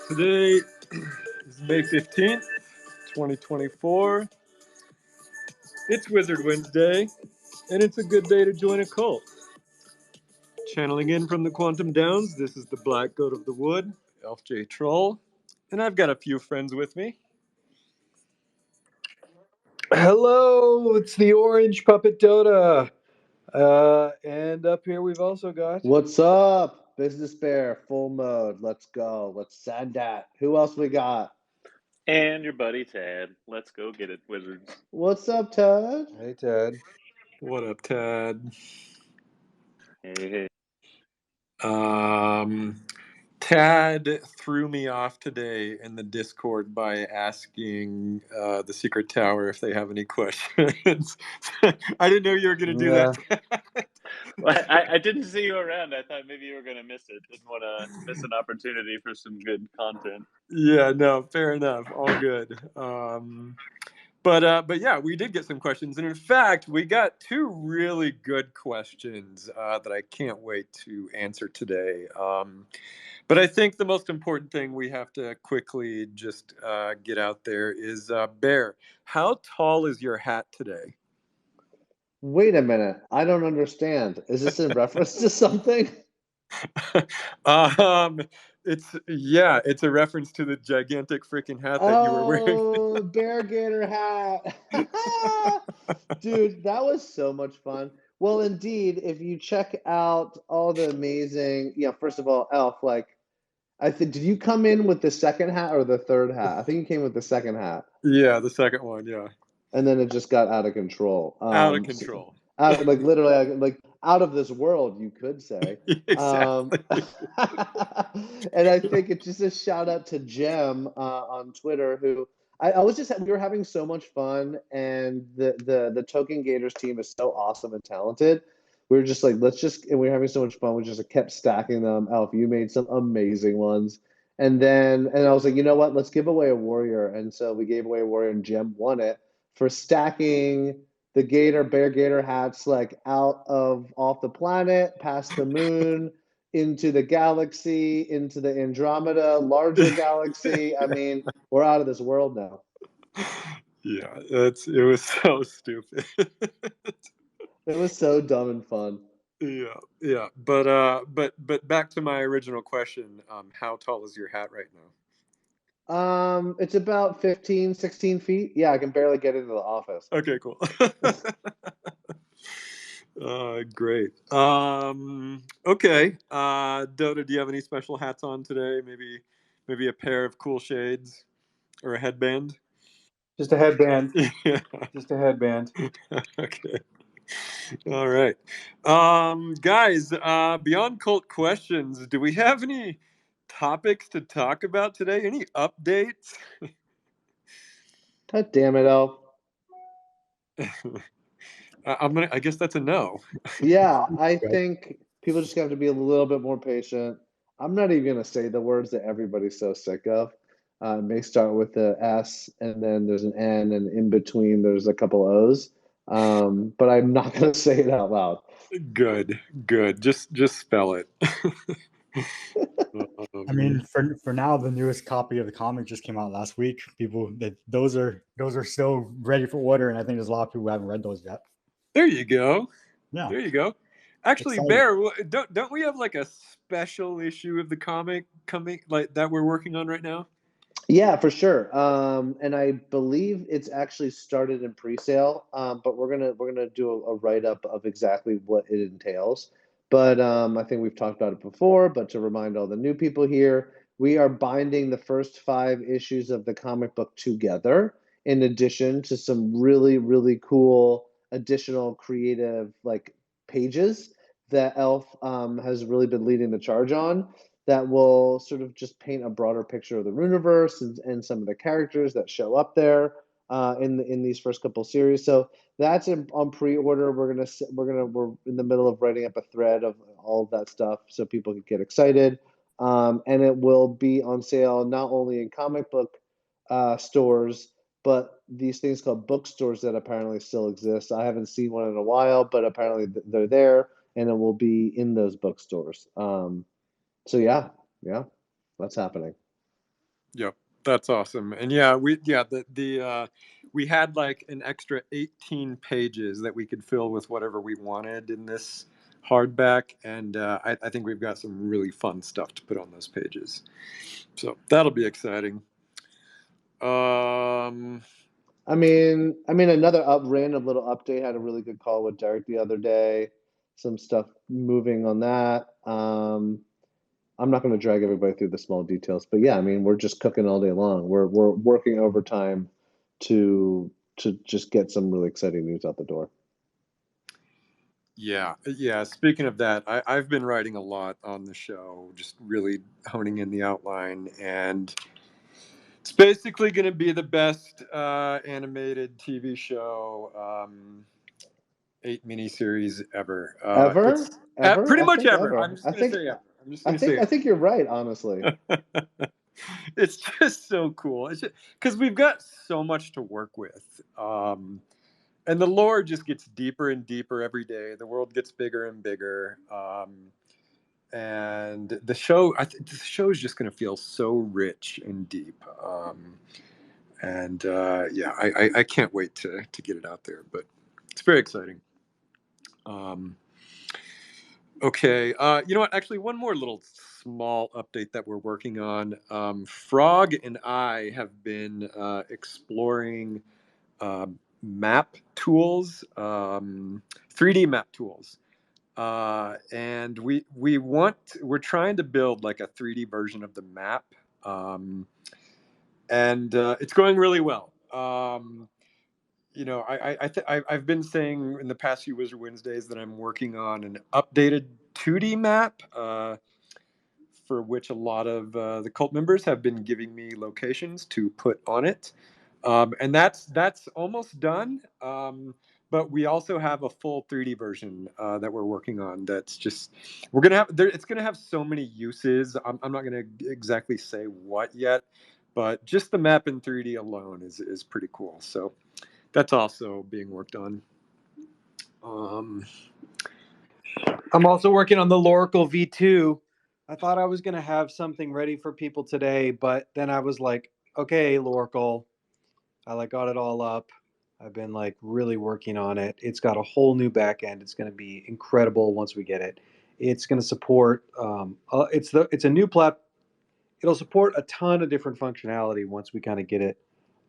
Today is May 15th, 2024. It's Wizard Wednesday, and it's a good day to join a cult. Channeling in from the Quantum Downs, this is the Black Goat of the Wood, Elf J Trul, and I've got a few friends with me. Hello, it's the Orange Puppet Dotta. And up here we've also got... What's up? Business Bear, full mode. Let's go. Let's send that. Who else we got? And your buddy Tad. Let's go get it, Wizards. What's up, Ted? Hey, Ted. What up, Tad? Hey. Tad threw me off today in the Discord by asking the Secret Tower if they have any questions. I didn't know you were going to do that. Well, I didn't see you around. I thought maybe you were going to miss it. Didn't want to miss an opportunity for some good content. Yeah, no, fair enough. All good. But yeah, we did get some questions, and in fact, we got two really good questions that I can't wait to answer today. But I think the most important thing we have to quickly just get out there is Bear. How tall is your hat today? Wait a minute. I don't understand. Is this in reference to something? It's a reference to the gigantic freaking hat that you were wearing. Oh, Bear Gator hat. Dude, that was so much fun. Well, indeed, if you check out all the amazing, first of all, Elf, did you come in with the second hat or the third hat? I think you came with the second hat. Yeah, the second one, yeah. And then it just got out of control. Out of control. Literally, out of this world, you could say. Exactly. And I think it's just a shout out to Jem on Twitter, who we were having so much fun, and the Token Gators team is so awesome and talented. We were just like, and we were having so much fun. We just kept stacking them. Elf, you made some amazing ones. And I was like, you know what? Let's give away a warrior. And so we gave away a warrior, and Jem won it for stacking the Bear Gator hats off the planet, past the moon, into the galaxy, into the Andromeda, larger galaxy. I mean, we're out of this world now. Yeah, it was so stupid. It was so dumb and fun. Yeah. But back to my original question, how tall is your hat right now? It's about 15, 16 feet. Yeah, I can barely get into the office. Okay, cool. Great. Okay. Dotta, do you have any special hats on today? Maybe a pair of cool shades or a headband? Just a headband. Yeah. Just a headband. Okay. All right. Guys, beyond cult questions, do we have any topics to talk about today? Any updates? God damn it, Elf. I guess that's a no. Yeah, I think people just have to be a little bit more patient. I'm not even going to say the words that everybody's so sick of. It may start with the S, and then there's an N, and in between there's a couple O's. But I'm not going to say it out loud. Good. Just spell it. I mean, for now, the newest copy of the comic just came out last week. Those are still ready for order, and I think there's a lot of people who haven't read those yet. There you go. Yeah. There you go. Actually, Exciting. Bear, don't we have like a special issue of the comic coming that we're working on right now? Yeah, for sure. And I believe it's actually started in pre-sale. But we're gonna do a write-up of exactly what it entails. But I think we've talked about it before. But to remind all the new people here, we are binding the first 5 issues of the comic book together, in addition to some really, really cool additional creative pages that Elf has really been leading the charge on, that will sort of just paint a broader picture of the Runeverse and some of the characters that show up there in these first couple series. So that's on pre-order. We're in the middle of writing up a thread of all of that stuff so people can get excited. And it will be on sale not only in comic book stores, but these things called bookstores that apparently still exist. I haven't seen one in a while, but apparently they're there, and it will be in those bookstores. So yeah, that's happening. Yep, that's awesome. And yeah, we had like an extra 18 pages that we could fill with whatever we wanted in this hardback, and I think we've got some really fun stuff to put on those pages. So that'll be exciting. Another random little update. Had a really good call with Derek the other day. Some stuff moving on that. I'm not going to drag everybody through the small details, but yeah, I mean, we're just cooking all day long. We're working overtime to just get some really exciting news out the door. Yeah. Speaking of that, I've been writing a lot on the show, just really honing in the outline, and it's basically going to be the best animated TV show, 8 miniseries ever. Ever? Pretty I much think ever. ever. I'm just going to say ever. I'm just going to say I think you're right, honestly. It's just so cool. It's because we've got so much to work with. And the lore just gets deeper and deeper every day. The world gets bigger and bigger. And the show is just going to feel so rich and deep. I can't wait to get it out there, but it's very exciting. Okay, you know what? Actually, one more little small update that we're working on. Frog and I have been exploring map tools, 3D map tools, and we're trying to build like a 3D version of the map, and it's going really well. I've been saying in the past few Wizard Wednesdays that I'm working on an updated 2D map, for which a lot of the cult members have been giving me locations to put on it, and that's almost done. But we also have a full 3D version that we're working on. That's just we're gonna have there. It's gonna have so many uses. I'm not gonna exactly say what yet, but just the map in 3D alone is pretty cool. So that's also being worked on. I'm also working on the Loracle V2. I thought I was going to have something ready for people today, but then I was like, okay, Loracle. I got it all up. I've been really working on it. It's got a whole new back end. It's going to be incredible once we get it. It's going to support. It's a new plat. It'll support a ton of different functionality once we kind of get it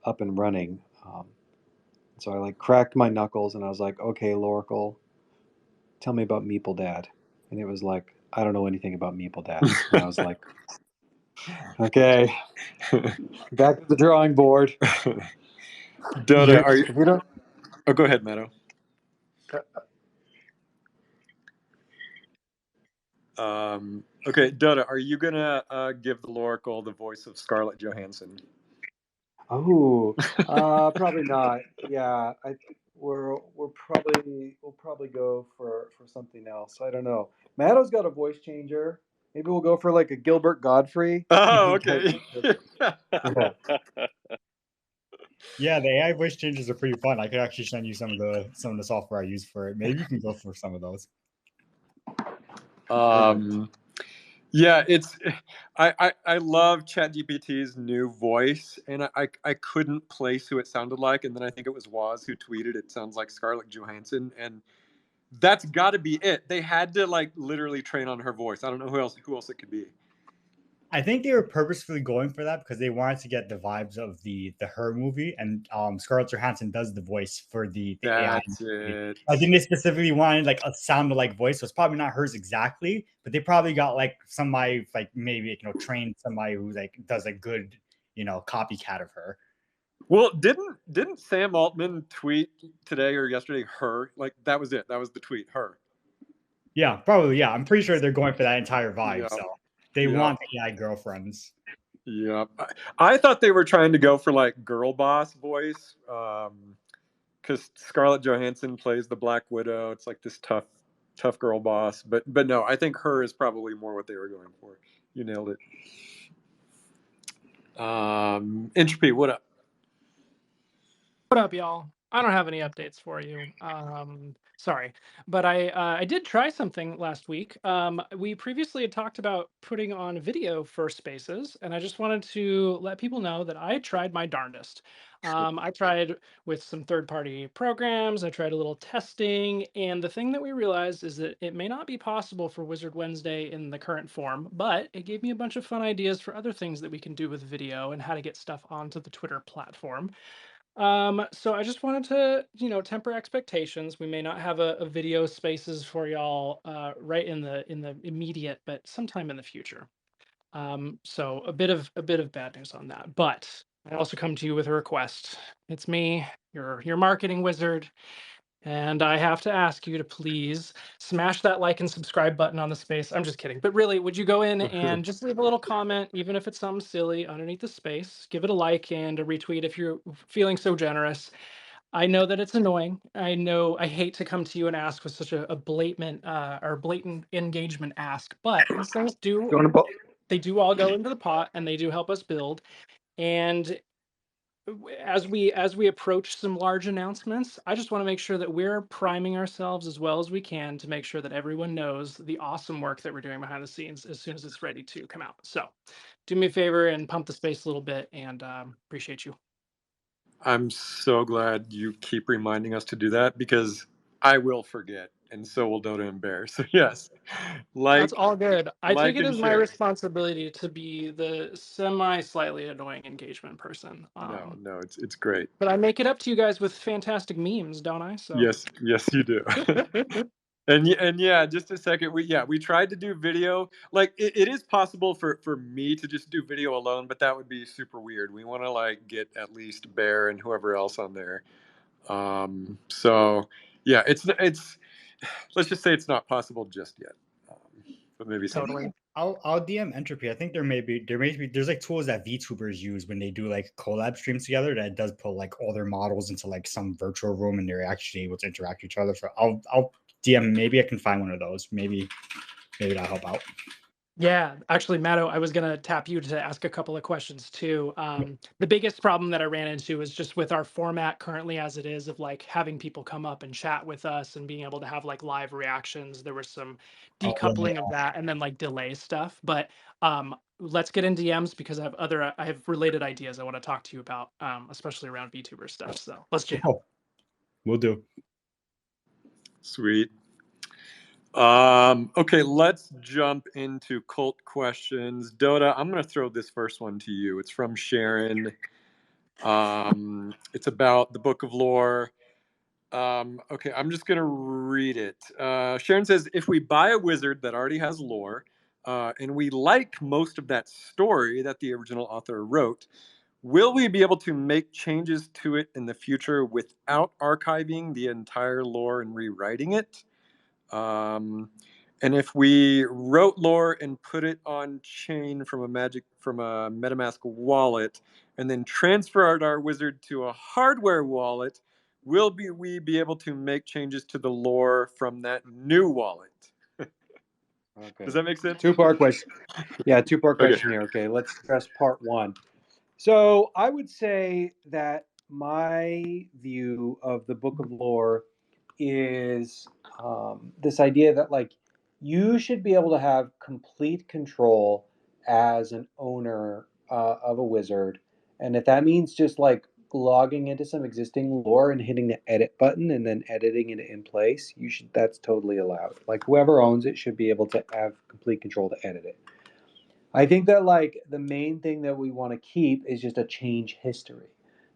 up and running. So I cracked my knuckles and I was like, okay, Loracle, tell me about Meeple Dad. And it was like, I don't know anything about Meeple Dad. And I was like, okay, back to the drawing board. Dotta, are you? Oh, go ahead, Matto. Okay, Dotta, are you gonna give the Loracle the voice of Scarlett Johansson? Oh, probably not. Yeah, we'll probably go for something else. I don't know. Matto's got a voice changer. Maybe we'll go for a Gilbert Godfrey. Oh, okay. Yeah. Yeah, the AI voice changes are pretty fun. I could actually send you some of the software I use for it. Maybe you can go for some of those. Yeah, I love ChatGPT's new voice, and I couldn't place who it sounded like, and then I think it was Waz who tweeted it sounds like Scarlett Johansson, and that's got to be it. They had to literally train on her voice. I don't know who else it could be. I think they were purposefully going for that because they wanted to get the vibes of the Her movie, and Scarlett Johansson does the voice for the AI. It. I think they specifically wanted a sound alike voice, so it's probably not hers exactly, but they probably got somebody maybe trained somebody who does a good copycat of her. Well, didn't Sam Altman tweet today or yesterday her? That was it. That was the tweet, her. Yeah, probably. Yeah, I'm pretty sure they're going for that entire vibe. Yeah. So they want AI girlfriends. Yeah, I thought they were trying to go for girl boss voice, because Scarlett Johansson plays the Black Widow. It's this tough girl boss. But no, I think her is probably more what they were going for. You nailed it. Entropy, what up? What up, y'all? I don't have any updates for you. Sorry, but I did try something last week. We previously had talked about putting on video for spaces, and I just wanted to let people know that I tried my darndest. I tried with some third-party programs. I tried a little testing, and the thing that we realized is that it may not be possible for Wizard Wednesday in the current form, but it gave me a bunch of fun ideas for other things that we can do with video and how to get stuff onto the Twitter platform. So I just wanted to, temper expectations. We may not have a video spaces for y'all right in the immediate, but sometime in the future. So a bit of bad news on that. But I also come to you with a request. It's me, your marketing wizard. And I have to ask you to please smash that like and subscribe button on the space. I'm just kidding. But really, would you go in and just leave a little comment, even if it's something silly, underneath the space? Give it a like and a retweet if you're feeling so generous. I know that it's annoying. I know I hate to come to you and ask with such a blatant or blatant engagement ask, but these things they do all go into the pot and they do help us build. And as we approach some large announcements, I just want to make sure that we're priming ourselves as well as we can to make sure that everyone knows the awesome work that we're doing behind the scenes as soon as it's ready to come out. So do me a favor and pump the space a little bit, and appreciate you. I'm so glad you keep reminding us to do that because I will forget, and so will Dotta and Bear. So yes, That's all good. I take like it and as my share. responsibility to be the slightly annoying engagement person. No, it's great. But I make it up to you guys with fantastic memes, don't I? So Yes, you do. And yeah, just a second. We tried to do video. Like it is possible for me to just do video alone, but that would be super weird. We want to like get at least Bear and whoever else on there. So yeah, it's let's just say it's not possible just yet. But maybe totally. I'll DM Entropy. I think there's like tools that VTubers use when they do like collab streams together that does put like all their models into like some virtual room and they're actually able to interact with each other. So I'll DM. Maybe I can find one of those. Maybe that'll help out. Yeah, actually, Matto, I was gonna tap you to ask a couple of questions too. The biggest problem that I ran into is just with our format currently as it is of like having people come up and chat with us and being able to have like live reactions. There was some decoupling of that and then like delay stuff. But let's get in DMs because I have related ideas I want to talk to you about, especially around VTuber stuff. So let's jam. We'll do. Sweet. Okay, let's jump into cult questions. Dotta, I'm going to throw this first one to you. It's from Sharon. It's about the Book of Lore. Okay, I'm just going to read it. Sharon says, if we buy a wizard that already has lore, and we like most of that story that the original author wrote, will we be able to make changes to it in the future without archiving the entire lore and rewriting it? And if we wrote lore and put it on chain from a MetaMask wallet, and then transferred our wizard to a hardware wallet, will we be able to make changes to the lore from that new wallet? Okay. Does that make sense? Two-part question. Yeah, two-part Okay. question here. Okay, let's address part one. So I would say that my view of the Book of Lore is this idea that like you should be able to have complete control as an owner of a wizard, and if that means just like logging into some existing lore and hitting the edit button and then editing it in place, that's totally allowed. Like whoever owns it should be able to have complete control to edit it. I think that like the main thing that we want to keep is just a change history.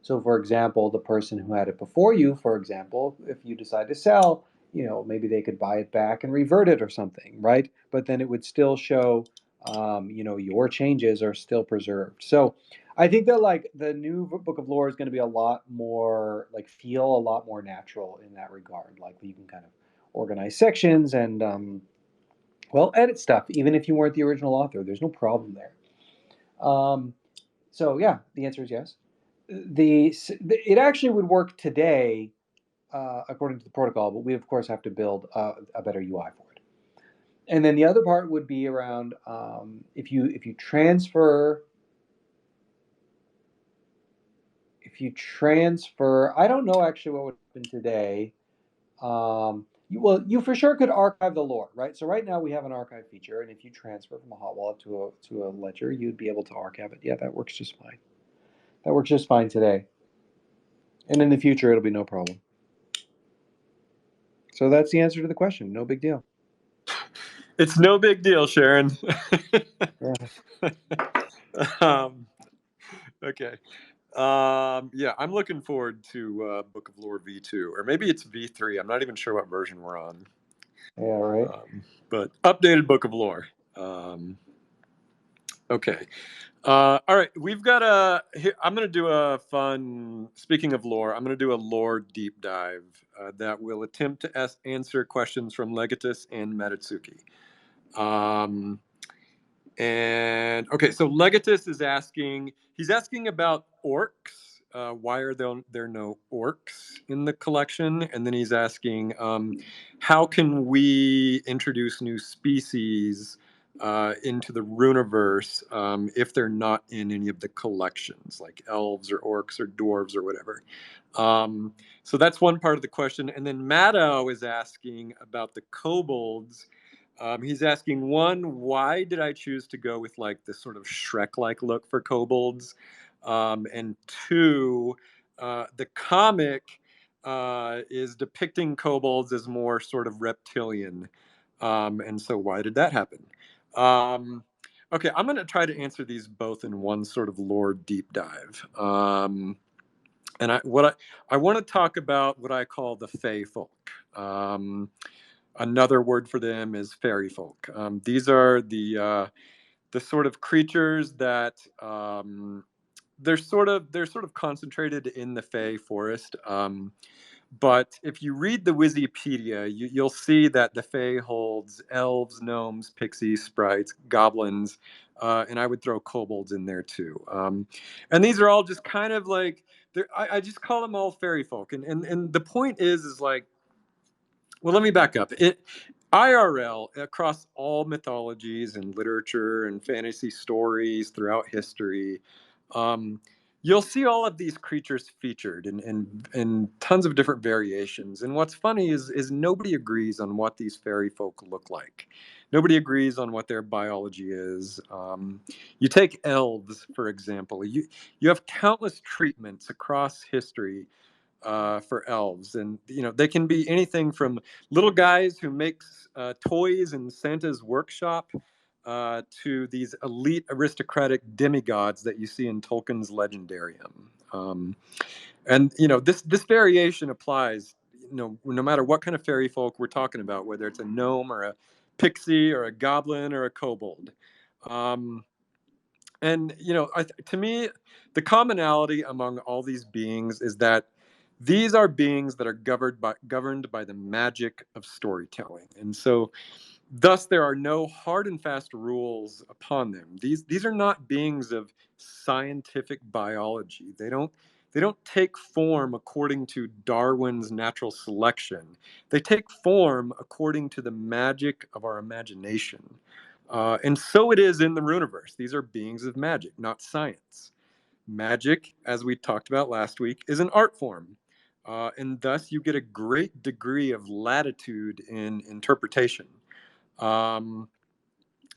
So for example, the person who had it before you, for example, if you decide to sell, maybe they could buy it back and revert it or something, right? But then it would still show, your changes are still preserved. So I think that like the new Book of Lore is going to be a lot more like feel a lot more natural in that regard. Like you can kind of organize sections and edit stuff, even if you weren't the original author. There's no problem there. So yeah, the answer is yes. It actually would work today, according to the protocol, but we of course have to build a better UI for it. And then the other part would be around if you transfer if you transfer, I don't know actually what would happen today. You for sure could archive the lore, right? So right now we have an archive feature, and if you transfer from a hot wallet to a ledger, you'd be able to archive it. Yeah, that works just fine. That works just fine today, and in the future it'll be no problem. So that's the answer to the question. No big deal. It's no big deal, Sharon. Okay. Yeah, I'm looking forward to Book of Lore V2, or maybe it's V3. I'm not even sure what version we're on. Yeah, right. But updated Book of Lore. Okay. All right, we've got I'm going to do a fun, speaking of lore, I'm going to do a lore deep dive that will attempt to answer questions from Legatus and Matatsuki. And okay, so Legatus is asking, he's asking about orcs. Why are there no orcs in the collection? And then he's asking, how can we introduce new species into the Runeverse if they're not in any of the collections, like elves or orcs or dwarves or whatever? So that's one part of the question. And then Maddow is asking about the kobolds. He's asking, one, why did I choose to go with like this sort of Shrek-like look for kobolds? And two, the comic is depicting kobolds as more sort of reptilian. And so why did that happen? Okay, I'm going to try to answer these both in one sort of lore deep dive. And I want to talk about what I call the Fey folk. Another word for them is fairy folk. These are the sort of creatures that they're sort of concentrated in the Fey forest. But if you read the Wikipedia, you'll see that the Fey holds elves, gnomes, pixies, sprites, goblins, and I would throw kobolds in there too. And these are all just kind of like I just call them all fairy folk. And the point is like, well, let me back up. IRL, across all mythologies and literature and fantasy stories throughout history, you'll see all of these creatures featured in tons of different variations. And what's funny is nobody agrees on what these fairy folk look like. Nobody agrees on what their biology is. You take elves, for example. You have countless treatments across history for elves, and they can be anything from little guys who makes toys in Santa's workshop to these elite aristocratic demigods that you see in Tolkien's Legendarium. And this variation applies no matter what kind of fairy folk we're talking about, whether it's a gnome or a pixie or a goblin or a kobold. And to me, the commonality among all these beings is that these are beings that are governed by the magic of storytelling. And so thus there are no hard and fast rules upon them. These are not beings of scientific biology. They don't take form according to Darwin's natural selection. They take form according to the magic of our imagination. And so it is in the Runeverse. These are beings of magic, not science. Magic, as we talked about last week, is an art form. And thus you get a great degree of latitude in interpretation. And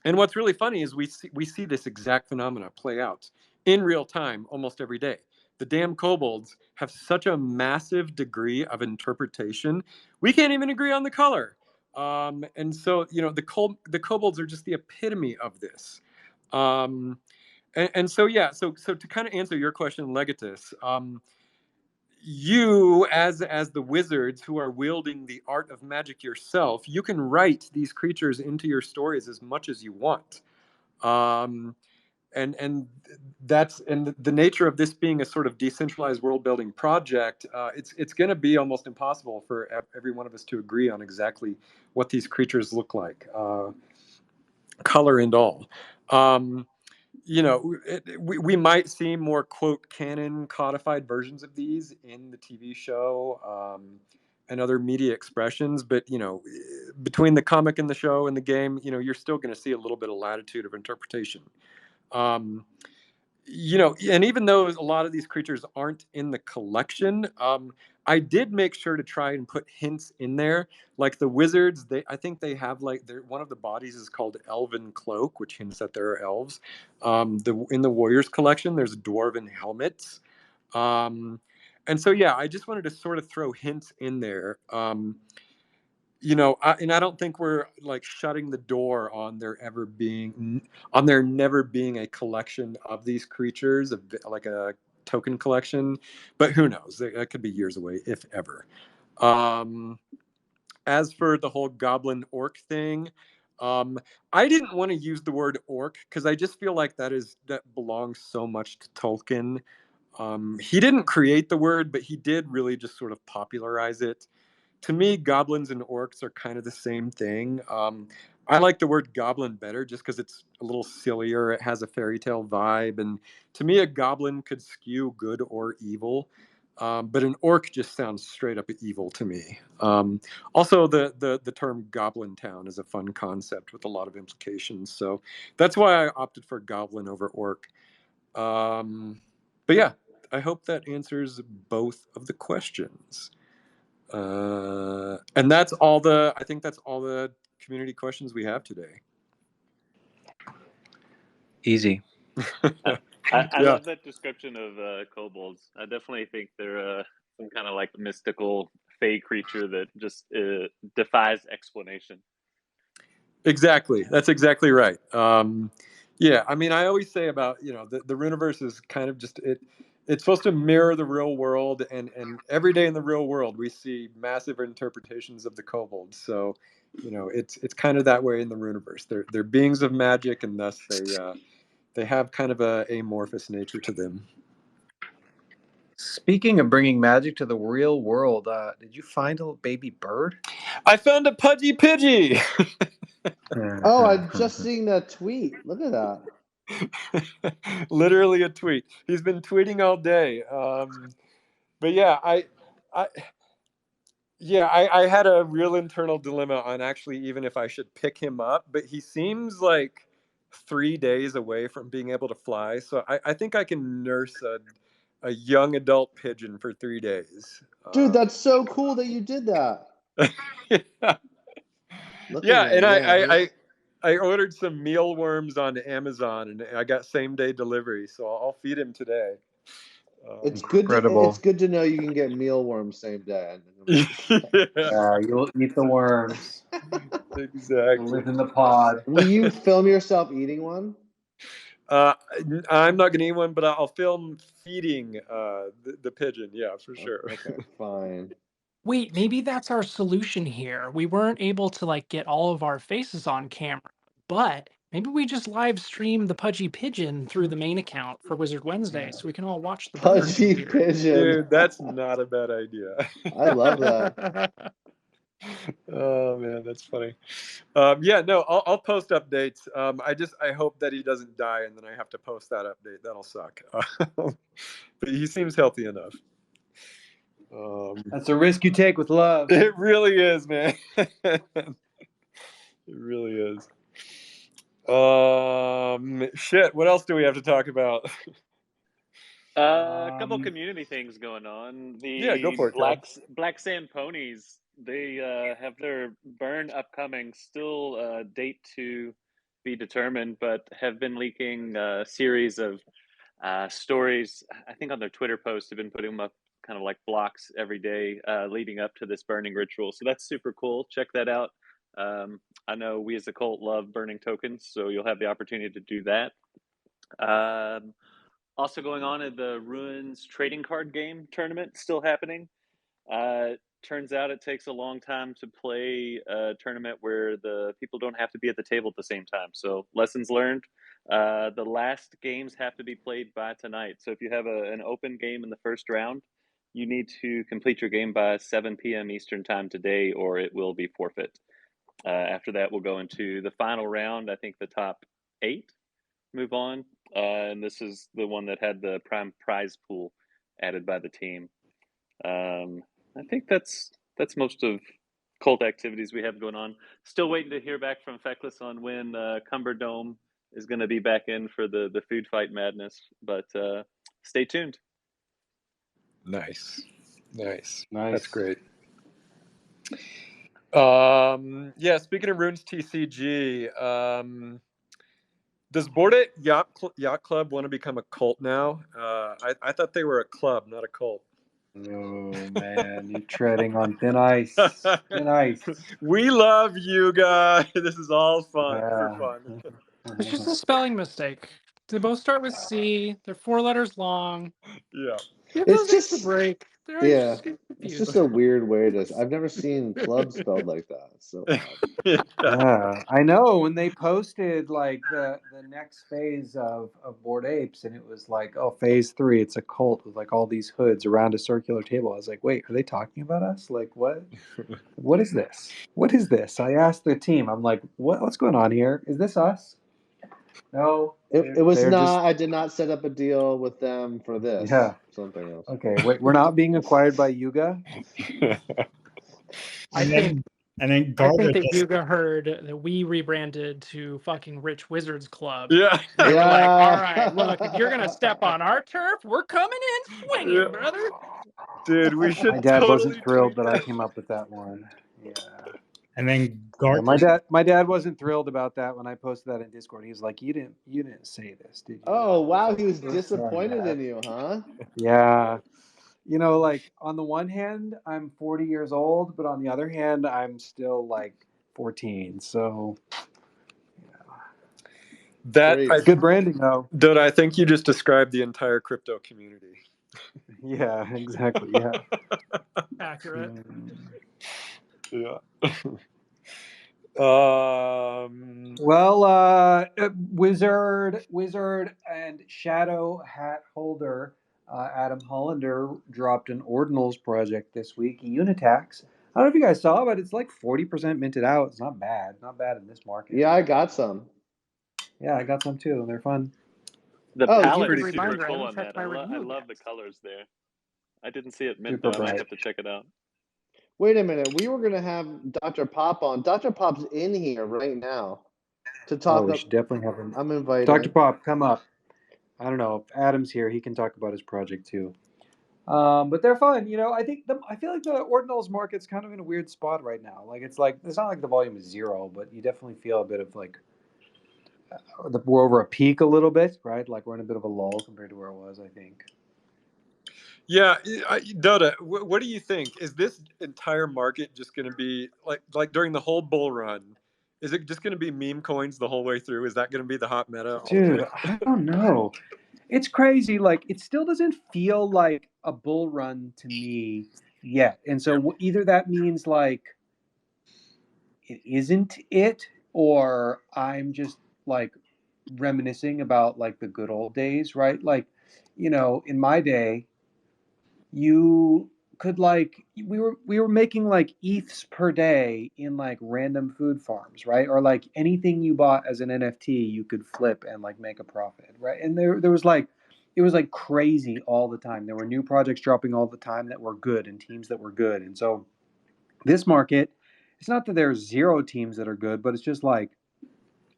what's really funny is we see this exact phenomena play out in real time almost every day. The damn kobolds have such a massive degree of interpretation, we can't even agree on the color. And so the kobolds are just the epitome of this. And so yeah, so to kind of answer your question, Legatus, you as the wizards who are wielding the art of magic yourself, you can write these creatures into your stories as much as you want. And that's the nature of this being a sort of decentralized world building project. It's going to be almost impossible for every one of us to agree on exactly what these creatures look like, color and all. We might see more quote canon codified versions of these in the TV show and other media expressions, but between the comic and the show and the game, you're still going to see a little bit of latitude of interpretation. and even though a lot of these creatures aren't in the collection, I did make sure to try and put hints in there. Like the wizards, I think they have one of the bodies is called Elven Cloak, which hints that there are elves. In the Warriors collection, there's dwarven helmets. And so, yeah, I just wanted to sort of throw hints in there. And I don't think we're like shutting the door on there never being a collection of these creatures, like a token collection. But who knows? That could be years away, if ever. As for the whole goblin orc thing, I didn't want to use the word orc because I just feel like that belongs so much to Tolkien. He didn't create the word, but he did really just sort of popularize it. To me, goblins and orcs are kind of the same thing. I like the word goblin better just because it's a little sillier. It has a fairy tale vibe. And to me, a goblin could skew good or evil. But an orc just sounds straight up evil to me. Also, the term Goblin Town is a fun concept with a lot of implications. So that's why I opted for goblin over orc. But yeah, I hope that answers both of the questions. And I think that's all the community questions we have today. Easy. I Yeah. love that description of kobolds. I definitely think they're some kind of like mystical fey creature that just defies explanation. Exactly. That's exactly right. Yeah, I mean, I always say about, the Runeverse is kind of just it's supposed to mirror the real world, and every day in the real world we see massive interpretations of the kobolds. So, it's kind of that way in the Runeverse. They're beings of magic, and thus they have kind of a amorphous nature to them. Speaking of bringing magic to the real world, did you find a baby bird? I found a Pudgy Pidgey. Oh, I just seen that tweet. Look at that. Literally a tweet. He's been tweeting all day. But yeah, I had a real internal dilemma on actually even if I should pick him up, but he seems like 3 days away from being able to fly. So I think I can nurse a young adult pigeon for 3 days. Dude, that's so cool that you did that. Yeah. Look Yeah, at and him. Yeah, I ordered some mealworms on Amazon, and I got same day delivery, so I'll feed him today. it's Incredible. good to know you can get mealworms same day. Yeah, You'll eat the worms. You'll exactly. live in the pod. Will you film yourself eating one? I'm not gonna eat one, but I'll film feeding the pigeon. Yeah, for sure. Okay, fine. Wait, maybe that's our solution here. We weren't able to like get all of our faces on camera, but maybe we just live stream the Pudgy Pigeon through the main account for Wizard Wednesday so we can all watch the bird. Pudgy here. pigeon. Dude, that's not a bad idea. I love that. Oh man, that's funny. Yeah, no, I'll post updates. I hope that he doesn't die, and then I have to post that update. That'll suck. But he seems healthy enough. That's a risk you take with love. It really is, man. It really is. Shit. What else do we have to talk about? A couple community things going on. Yeah, go The for it, Todd. Black Sand Ponies, they have their burn upcoming. Still date to be determined, but have been leaking a series of stories. I think on their Twitter posts, have been putting them up kind of like blocks every day leading up to this burning ritual. So that's super cool. Check that out. I know we as a cult love burning tokens, so you'll have the opportunity to do that. Also going on in the Ruins trading card game tournament, still happening. Turns out it takes a long time to play a tournament where the people don't have to be at the table at the same time. So lessons learned. The last games have to be played by tonight. So if you have an open game in the first round, you need to complete your game by 7 p.m. Eastern time today, or it will be forfeit. After that, we'll go into the final round. I think the top 8 move on. And this is the one that had the prime prize pool added by the team. I think that's most of cult activities we have going on. Still waiting to hear back from Feckless on when Cumberdome is going to be back in for the food fight madness. But stay tuned. Nice. Nice. That's great. Yeah, speaking of Runes TCG, does Board It Yacht Club want to become a cult now? I thought they were a club, not a cult. Oh man, you're treading on thin ice. Thin ice. We love you guys. This is all fun for fun. It's just a spelling mistake. They both start with C. They're 4 letters long. Yeah. Give It's those guys a just break. They're yeah. just It's confused. just a weird way to. I've never seen club spelled like that. It's so odd. Yeah, I know when they posted like the next phase of Bored Apes, and it was like, oh, phase 3, it's a cult with like all these hoods around a circular table. I was like, wait, are they talking about us? Like, what is this? What is this? I asked the team. I'm like, what's going on here? Is this us? No, It was they're not. just I did not set up a deal with them for this. yeah. Something else. Okay, wait, we're not being acquired by Yuga. I think And then I Garda think that just Yuga heard that we rebranded to fucking Rich Wizards Club. Yeah. They were like, Yeah. all right, look, if you're going to step on our turf, we're coming in swinging, Yeah. brother. Dude, we should My dad totally wasn't thrilled tweet that I came up with that one. Yeah. and then Yeah, Garda my dad wasn't thrilled about that when I posted that in Discord. He was like, "You didn't say this, did you?" Oh wow, he was "Sorry, disappointed Dad." in you, huh? Yeah, like on the one hand, I'm 40 years old, but on the other hand, I'm still like 14. So that. Great. it's good branding, though. Dude, I think you just described the entire crypto community. Yeah, exactly. Yeah. Accurate. Yeah. Well, Wizard and Shadow Hat Holder Adam Hollander dropped an Ordinals project this week, Unitax. I don't know if you guys saw, but it's like 40% minted out. It's not bad. Not bad in this market. Yeah, I got some. Yeah, I got some too. They're fun. The Oh, palette's Good super reminder, I cool haven't on checked that. my I review love the yet. colors there. I didn't see it mint Super though. I might bright. have to check it out. Wait a minute. We were gonna have Dr. Pop on. Dr. Pop's in here right now to talk. Oh, we should definitely have him. I'm inviting. Dr. Pop, come up. I don't know if Adam's here. He can talk about his project too. But they're fun. I feel like the Ordinals market's kind of in a weird spot right now. Like it's not like the volume is zero, but you definitely feel a bit of like we're over a peak a little bit, right? Like we're in a bit of a lull compared to where it was, I think. Yeah, Dotta, what do you think? Is this entire market just going to be like during the whole bull run? Is it just going to be meme coins the whole way through? Is that going to be the hot meta? All the Dude, way? I don't know. It's crazy. Like it still doesn't feel like a bull run to me yet. And so either that means like it isn't it, or I'm just like reminiscing about like the good old days, right? Like, in my day, you could like we were making like ETHs per day in like random food farms, right? Or like anything you bought as an NFT, you could flip and like make a profit, right? And there was like it was like crazy all the time. There were new projects dropping all the time that were good and teams that were good. And so this market, it's not that there's zero teams that are good, but it's just like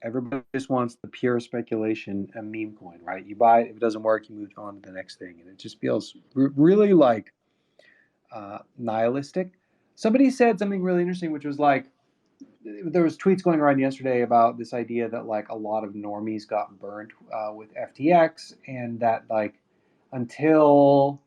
everybody just wants the pure speculation and meme coin, right? You buy it, if it doesn't work, you move on to the next thing, and it just feels really like nihilistic. Somebody said something really interesting, which was like there was tweets going around yesterday about this idea that like a lot of normies got burnt with FTX, and that like until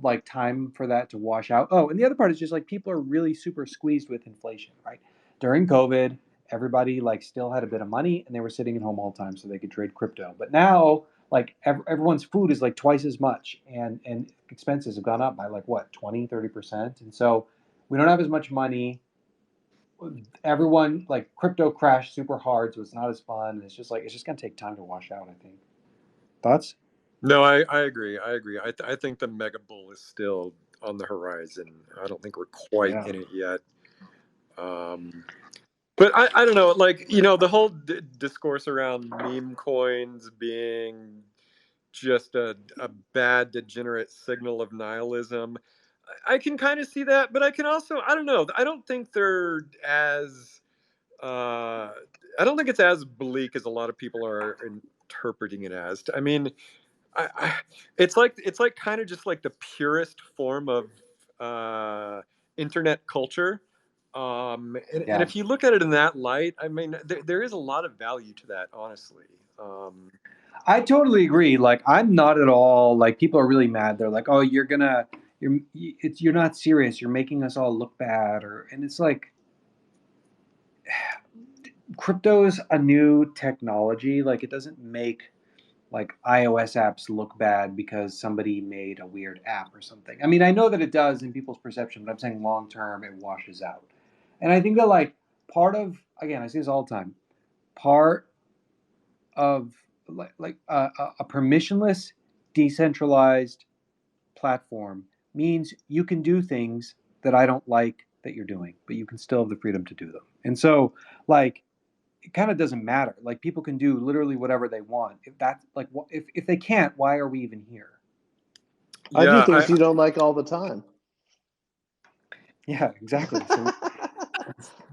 like time for that to wash out. Oh, and the other part is just like people are really super squeezed with inflation, right? During COVID, everybody like still had a bit of money and they were sitting at home all the time so they could trade crypto. But now like everyone's food is like twice as much, and expenses have gone up by like what 20-30%. And so we don't have as much money. Everyone like crypto crashed super hard, so it's not as fun. It's just gonna take time to wash out, I think. Thoughts? No, I agree. I think the mega bull is still on the horizon. I don't think we're quite in it yet. But I don't know, like, the whole discourse around meme coins being just a bad, degenerate signal of nihilism. I can kind of see that, but I can also, I don't know, I don't think they're as I don't think it's as bleak as a lot of people are interpreting it as. I mean, it's like kind of just like the purest form of internet culture. And Yeah. if you look at it in that light, I mean, there is a lot of value to that, honestly. I totally agree. Like, I'm not at all like people are really mad. They're like, "Oh, you're not serious. You're making us all look bad." And it's like, crypto's a new technology. Like, it doesn't make like iOS apps look bad because somebody made a weird app or something. I mean, I know that it does in people's perception, but I'm saying long term it washes out. And I think that like part of, again, I say this all the time, part of a permissionless, decentralized platform means you can do things that I don't like that you're doing, but you can still have the freedom to do them. And so, like, it kind of doesn't matter. Like, people can do literally whatever they want. If that's like, if they can't, why are we even here? I do Yeah, things you don't like all the time. Yeah, exactly. So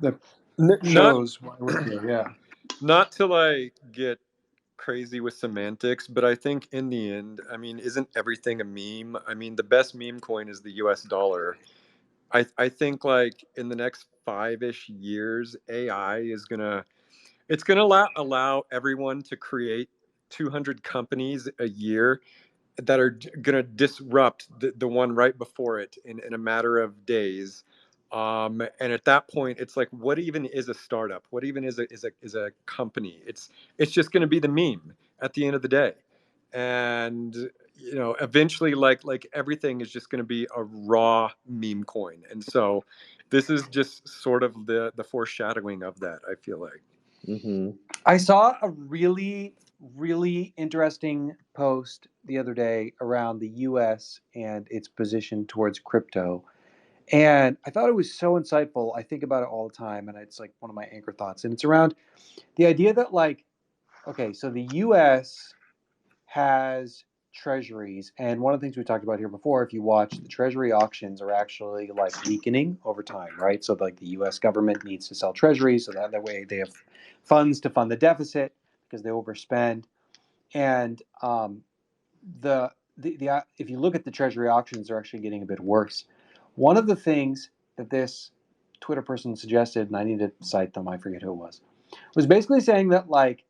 that not shows why we're here. Yeah. not to like get crazy with semantics, but I think in the end, I mean, isn't everything a meme? I mean, the best meme coin is the US dollar. I think like in the next 5-ish years, AI is gonna allow everyone to create 200 companies a year that are going to disrupt the one right before it in a matter of days. And at that point, it's like, what even is a startup? What even is a company? It's just going to be the meme at the end of the day. And eventually, like everything is just going to be a raw meme coin. And so, this is just sort of the foreshadowing of that. I feel like. Mm-hmm. I saw a really, really interesting post the other day around the US and its position towards crypto. And I thought it was so insightful. I think about it all the time, and it's like one of my anchor thoughts. And it's around the idea that, like, okay, so the US has treasuries. And one of the things we talked about here before, if you watch, the treasury auctions are actually like weakening over time, right? So like the US government needs to sell treasuries so that way they have funds to fund the deficit because they overspend. And if you look at the treasury auctions, they're actually getting a bit worse. One of the things that this Twitter person suggested, and I need to cite them, I forget who it was basically saying that like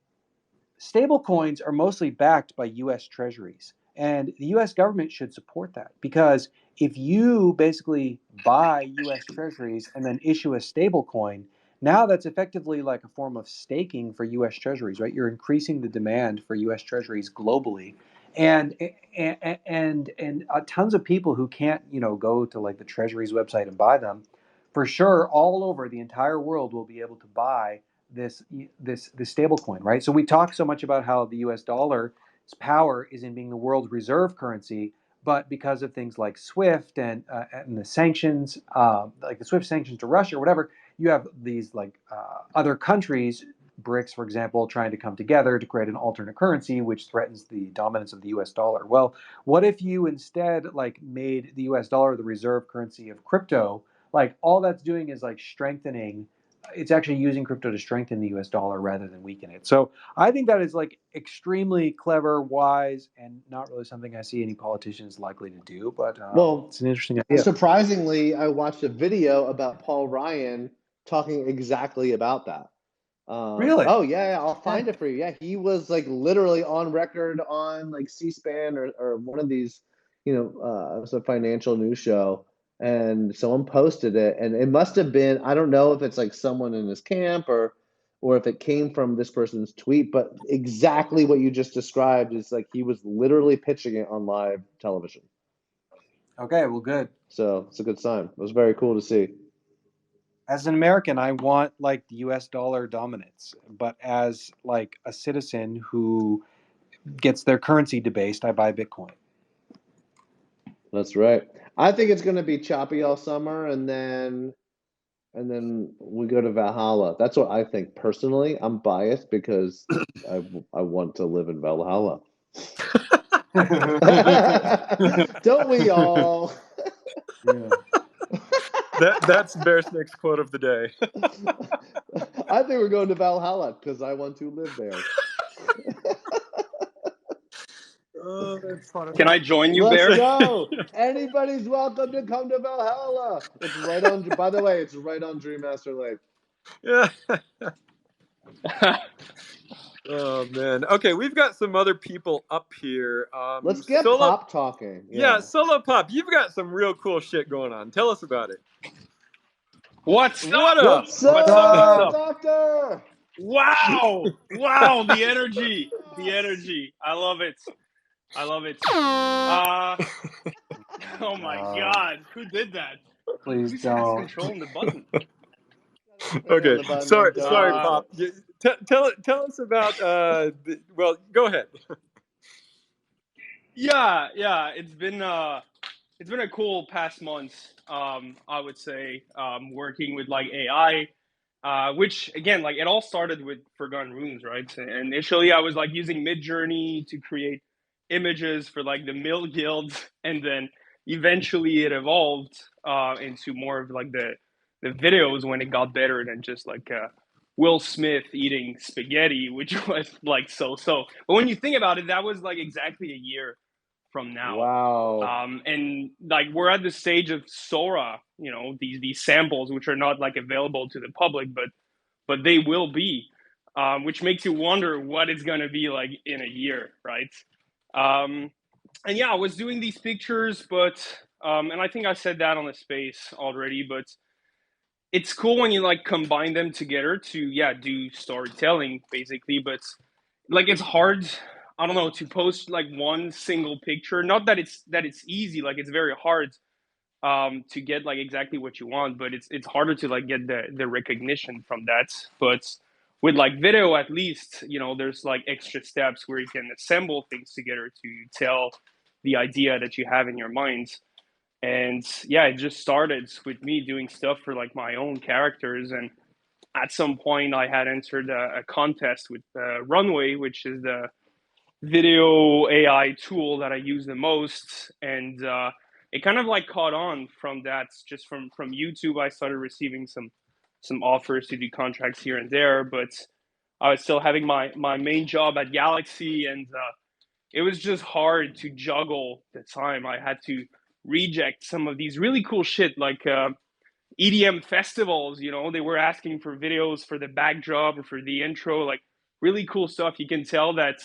stable coins are mostly backed by US treasuries. And the US government should support that because if you basically buy US treasuries and then issue a stable coin, now that's effectively like a form of staking for US treasuries, right? You're increasing the demand for US treasuries globally. And tons of people who can't, go to like the treasuries website and buy them, for sure, all over the entire world will be able to buy this stable coin, right? So we talk so much about how the US dollar's power is in being the world's reserve currency, but because of things like SWIFT and the sanctions, like the SWIFT sanctions to Russia or whatever, you have these like other countries, BRICS, for example, trying to come together to create an alternate currency which threatens the dominance of the US dollar. Well, what if you instead like made the US dollar the reserve currency of crypto? Like all that's doing is like strengthening, it's actually using crypto to strengthen the US dollar rather than weaken it. So I think that is like extremely clever, wise, and not really something I see any politicians likely to do. But Well, it's an interesting idea. surprisingly, I watched a video about Paul Ryan talking exactly about that. Really? Oh yeah, I'll find it for you. Yeah, he was like literally on record on like C-SPAN or one of these, it was a financial news show, and someone posted it, and it must have been, I don't know if it's like someone in his camp or if it came from this person's tweet, but exactly what you just described is like he was literally pitching it on live television. Okay, well, good. So it's a good sign. It was very cool to see. As an American, I want like the US dollar dominance, but as like a citizen who gets their currency debased, I buy Bitcoin. That's right. I think it's going to be choppy all summer, and then we go to Valhalla. That's what I think personally. I'm biased because I want to live in Valhalla. Don't we all? Yeah. That's Bearsnake's quote of the day. I think we're going to Valhalla because I want to live there. Oh, that's funny. Can I join you, Let's Bear? go. Anybody's welcome to come to Valhalla. It's right on. By the way, it's right on Dream Master Lake. Yeah. Oh man. Okay, we've got some other people up here. Let's get Solo, Pop talking. yeah, Solo Pop, you've got some real cool shit going on. Tell us about it. What's What up? up? What's up, What's up? Doctor? Wow. Wow. The energy. The energy. I love it. I love it. Oh my God. Who did that? Please Who's don't. controlling the button? Okay, The button sorry, and sorry, don't. Pop. Tell us about. Well, go ahead. Yeah. It's been a cool past month. I would say working with like AI, which again, like it all started with Forgotten Runes, right? And initially, I was like using Midjourney to create images for like the Mill Guild, and then eventually it evolved into more of like the videos when it got better than just like Will Smith eating spaghetti, which was like so. But when you think about it, that was like exactly a year from now. Wow. And like we're at the stage of Sora, you know, these samples which are not like available to the public, but they will be, which makes you wonder what it's gonna be like in a year, right? And yeah, I was doing these pictures, but and I think I said that on the space already, but it's cool when you like combine them together to do storytelling basically, but like it's hard, I don't know, to post like one single picture. Not that it's easy, like it's very hard to get like exactly what you want, but it's harder to like get the recognition from that. But with like video, at least, you know, there's like extra steps where you can assemble things together to tell the idea that you have in your mind. And yeah, it just started with me doing stuff for like my own characters. And at some point I had entered a contest with Runway, which is the video AI tool that I use the most. And it kind of like caught on from that. Just from YouTube, I started receiving some offers to do contracts here and there, but I was still having my main job at Galaxy, and it was just hard to juggle the time. I had to reject some of these really cool shit, like EDM festivals. You know, they were asking for videos for the backdrop or for the intro, like really cool stuff. You can tell that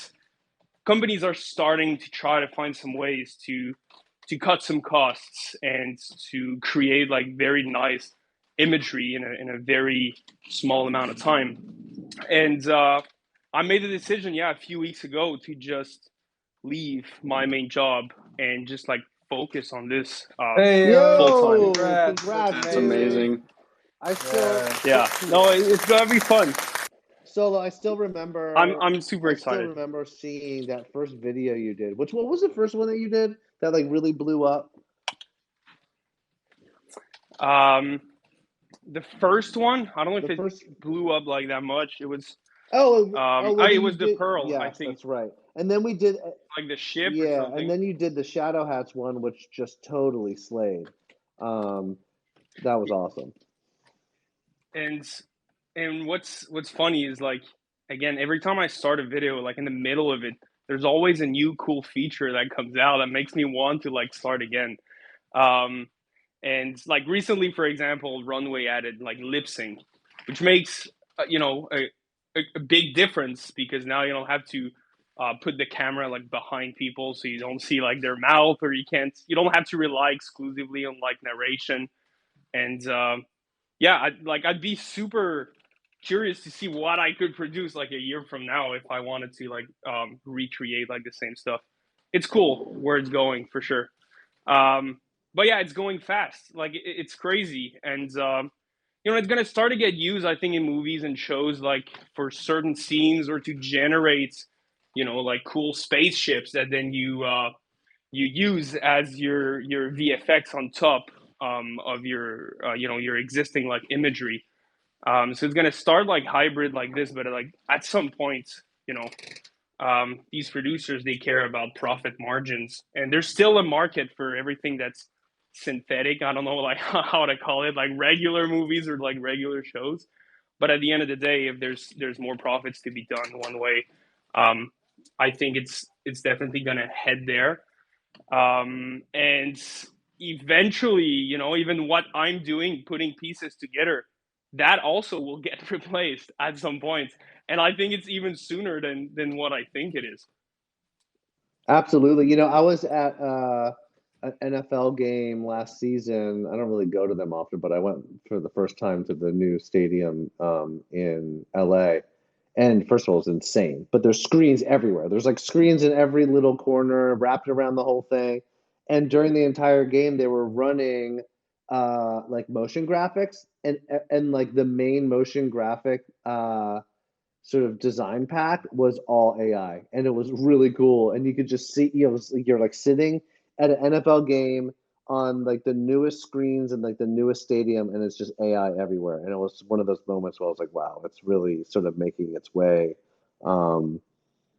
companies are starting to try to find some ways to cut some costs and to create like very nice imagery in a very small amount of time. And I made the decision, a few weeks ago to just leave my main job and just like focus on this Hey, Yo, congrats. congrats, That's dude. amazing. I still, no, it's gonna be fun. Solo, I still remember. I'm super I still excited. remember seeing that first video you did. What was the first one that you did that like really blew up? The first one, I don't know if The it first. blew up like that much. It was Well, it you was the did- Pearl, I Yes, think, that's right. And then we did. like the ship or Yeah, something. and then you did the Shadow Hats one, which just totally slayed. That was awesome. And what's funny is like, again, every time I start a video, like in the middle of it, there's always a new cool feature that comes out that makes me want to like start again. And like recently, for example, Runway added like lip sync, which makes a big difference, because now you don't have to put the camera like behind people, so you don't see like their mouth, or you don't have to rely exclusively on like narration. And I'd be super curious to see what I could produce like a year from now if I wanted to like recreate like the same stuff. It's cool where it's going for sure. But yeah, it's going fast. Like it's crazy, and it's gonna start to get used, I think, in movies and shows, like for certain scenes, or to generate, like cool spaceships that then you use as your VFX on top of your your existing like imagery. So it's gonna start like hybrid like this, but like at some point, these producers, they care about profit margins, and there's still a market for everything that's synthetic. I don't know like how to call it, like regular movies or like regular shows. But at the end of the day, if there's more profits to be done one way, I think it's definitely gonna head there. And eventually, you know, even what I'm doing, putting pieces together, that also will get replaced at some point. And I think it's even sooner than what I think it is. Absolutely. You know, I was at an NFL game last season. I don't really go to them often, but I went for the first time to the new stadium in LA. And first of all, it's insane. But there's screens everywhere. There's like screens in every little corner, wrapped around the whole thing. And during the entire game, they were running like motion graphics, and like the main motion graphic sort of design pack was all AI, and it was really cool. And you could just see, you know, you're like sitting at an NFL game on like the newest screens and like the newest stadium, and it's just AI everywhere. And it was one of those moments where I was like, wow, it's really sort of making its way. Um,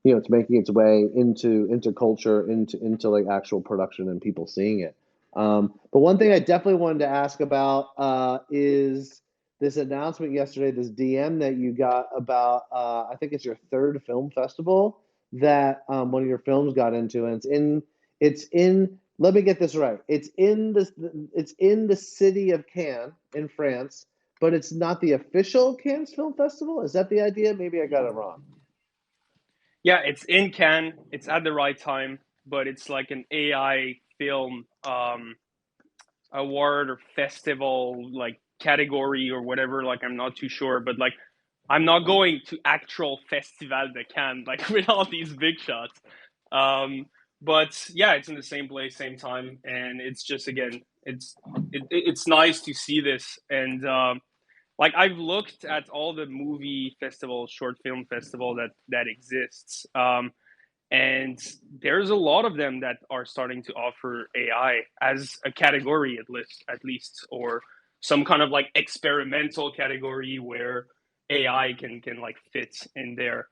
you know, it's making its way into culture, into like actual production and people seeing it. But one thing I definitely wanted to ask about is this announcement yesterday, this DM that you got about I think it's your third film festival that one of your films got into, and it's in. Let me get this right. It's in the city of Cannes in France, but it's not the official Cannes Film Festival. Is that the idea? Maybe I got it wrong. Yeah, it's in Cannes. It's at the right time, but it's like an AI film award or festival like category or whatever. Like I'm not too sure, but like I'm not going to actual Festival de Cannes like with all these big shots. But yeah, it's in the same place, same time, and it's just again, it's nice to see this. And like I've looked at all the movie festivals, short film festival that exists, and there's a lot of them that are starting to offer AI as a category at least, or some kind of like experimental category where AI can like fit in there.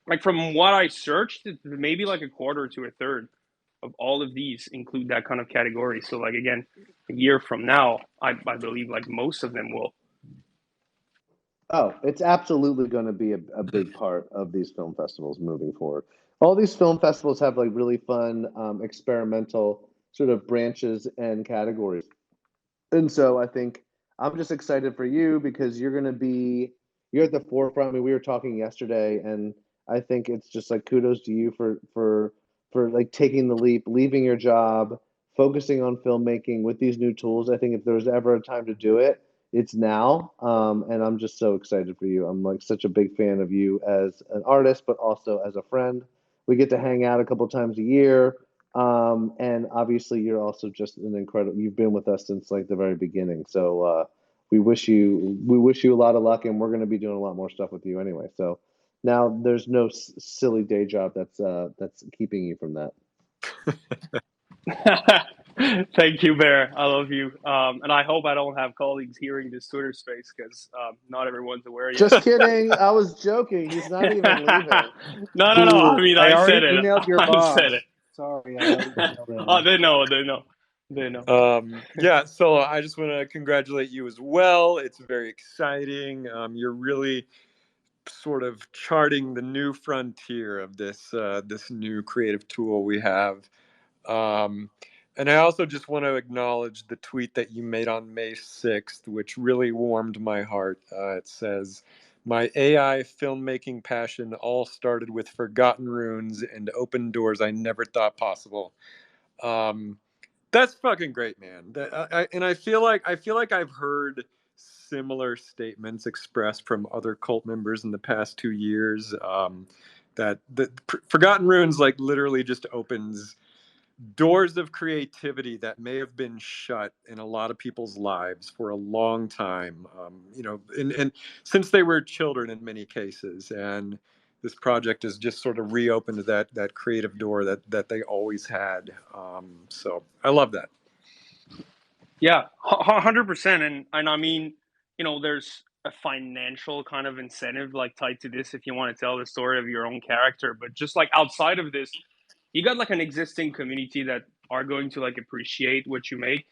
Like from what I searched, maybe like a quarter to a third of all of these include that kind of category. So like again, a year from now, I believe like most of them will. Oh, it's absolutely going to be a big part of these film festivals moving forward. All these film festivals have like really fun experimental sort of branches and categories. And so I think I'm just excited for you because you're at the forefront. I mean, we were talking yesterday, and I think it's just like kudos to you for like taking the leap, leaving your job, focusing on filmmaking with these new tools. I think if there's ever a time to do it, it's now. And I'm just so excited for you. I'm like such a big fan of you as an artist, but also as a friend. We get to hang out a couple times a year. And obviously you're also just an incredible, you've been with us since like the very beginning. So we wish you a lot of luck, and we're going to be doing a lot more stuff with you anyway. So now there's no silly day job that's keeping you from that. Thank you, Bear. I love you. And I hope I don't have colleagues hearing this Twitter space because not everyone's aware yet. Just kidding. I was joking. He's not even leaving. No. I Ooh, mean, I I said already it. emailed your I said boss. it. Sorry, I already emailed him. Oh, they know. Yeah, so I just want to congratulate you as well. It's very exciting. You're really sort of charting the new frontier of this new creative tool we have. And I also just want to acknowledge the tweet that you made on May 6th, which really warmed my heart. It says, "My AI filmmaking passion all started with forgotten runes and open doors I never thought possible." That's fucking great, man. And I feel like I've heard similar statements expressed from other cult members in the past 2 years. That the Forgotten Runes like literally just opens doors of creativity that may have been shut in a lot of people's lives for a long time. And since they were children in many cases, and this project has just sort of reopened that creative door that they always had. So I love that. Yeah, 100%. And I mean, there's a financial kind of incentive like tied to this if you want to tell the story of your own character. But just like outside of this, you got like an existing community that are going to like appreciate what you make.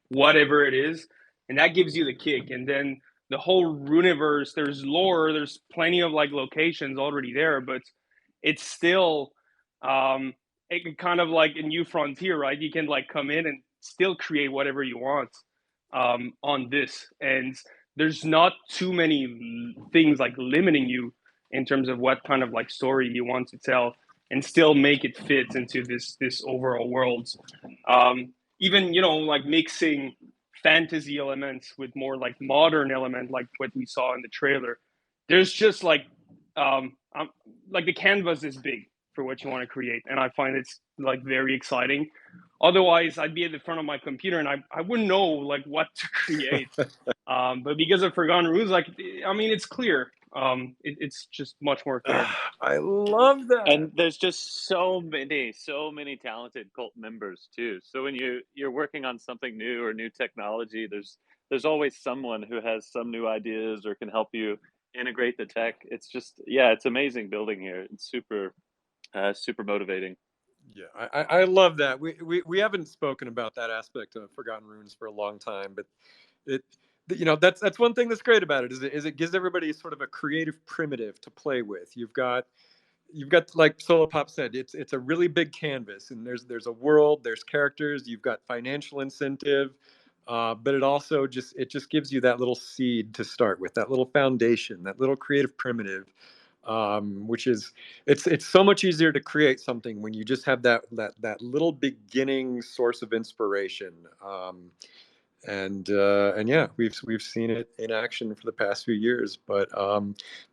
whatever it is, and that gives you the kick. And then the whole Runeverse, there's lore, there's plenty of like locations already there, but it's still kind of like a new frontier, right? You can like come in and still create whatever you want on this, and there's not too many things like limiting you in terms of what kind of like story you want to tell, and still make it fit into this overall world. Even like mixing fantasy elements with more like modern element, like what we saw in the trailer. There's just like the canvas is big for what you want to create, and I find it's like very exciting. Otherwise, I'd be at the front of my computer and I wouldn't know like what to create. But because of Forgotten Runes, like I mean, it's clear. It's just much more clear. I love that. And there's just so many talented cult members too. So when you're working on something new or new technology, there's always someone who has some new ideas or can help you integrate the tech. It's just it's amazing building here. It's super motivating. Yeah, I love that. We haven't spoken about that aspect of Forgotten Runes for a long time, but it that's one thing that's great about it is it gives everybody sort of a creative primitive to play with. You've got like Solo Pop said, it's a really big canvas, and there's a world, there's characters, you've got financial incentive, but it also just gives you that little seed to start with, that little foundation, that little creative primitive, which is it's so much easier to create something when you just have that little beginning source of inspiration. And yeah, we've seen it in action for the past few years, but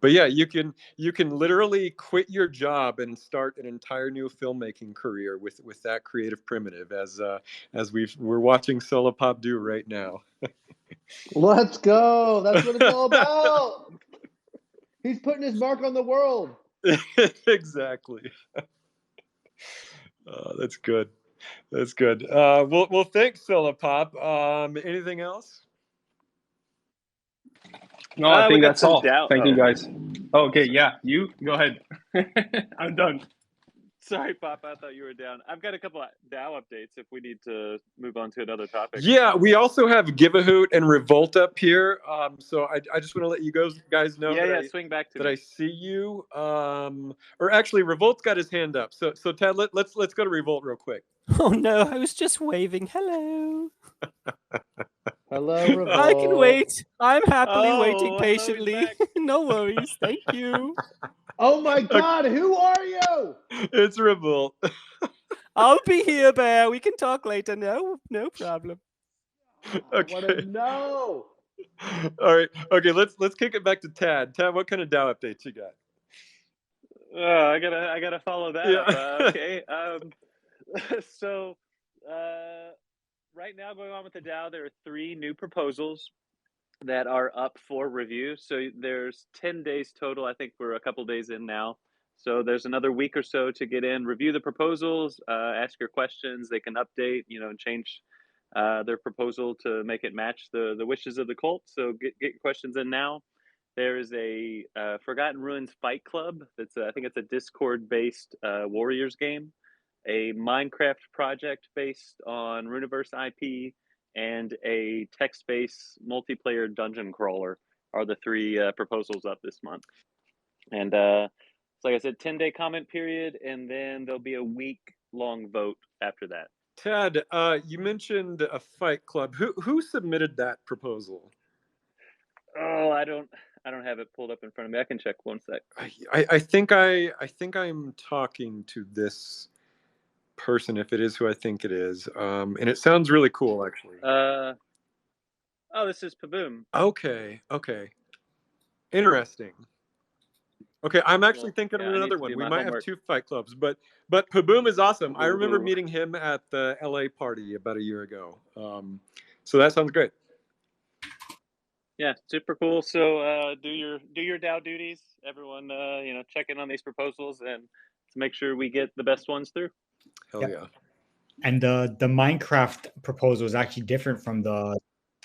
yeah, you can literally quit your job and start an entire new filmmaking career with that creative primitive, as we're watching Solo Pop do right now. Let's go. That's what it's all about. He's putting his mark on the world. Exactly. That's good. That's good. Well, thanks, Solo Pop. Anything else? No, I think that's all. DAO. Thank you, guys. Okay, yeah, you go ahead. I'm done. Sorry, Pop. I thought you were down. I've got a couple of DAO updates if we need to move on to another topic. Yeah, we also have Give a Hoot and Revolt up here. So I just want to let you guys know swing back to me. I see you. Or actually, Revolt's got his hand up. So Ted, let's go to Revolt real quick. Oh no, I was just waving. Hello. Hello, Revolt. I can wait. I'm happily waiting hello, patiently. No worries. Thank you. Oh my God, who are you? It's Revolt. I'll be here, Bear. We can talk later. No problem. I want to know. All right. Okay, let's kick it back to Tad. Tad, what kind of DAO updates you got? I gotta follow that up. Okay. So right now, going on with the DAO, there are 3 new proposals that are up for review. So there's 10 days total. I think we're a couple days in now. So there's another week or so to get in, review the proposals, ask your questions. They can update, and change their proposal to make it match the wishes of the cult. So get your questions in now. There is a Forgotten Ruins Fight Club. That's I think it's a Discord-based Warriors game, a Minecraft project based on Runeverse IP, and a text-based multiplayer dungeon crawler are the 3 proposals up this month. And so like I said, 10-day comment period, and then there'll be a week-long vote after that. Tad, you mentioned a fight club. Who submitted that proposal? Oh, I don't have it pulled up in front of me. I can check one sec. I think I'm talking to this person, if it is who I think it is, and it sounds really cool, actually. This is Paboom. Okay, interesting. Okay, I'm actually thinking of another one. We might have 2 fight clubs, but Paboom is awesome. I remember meeting him at the LA party about a year ago. So that sounds great. Yeah, super cool. So do your DAO duties, everyone. Check in on these proposals and to make sure we get the best ones through. Hell yeah. And the Minecraft proposal is actually different from the.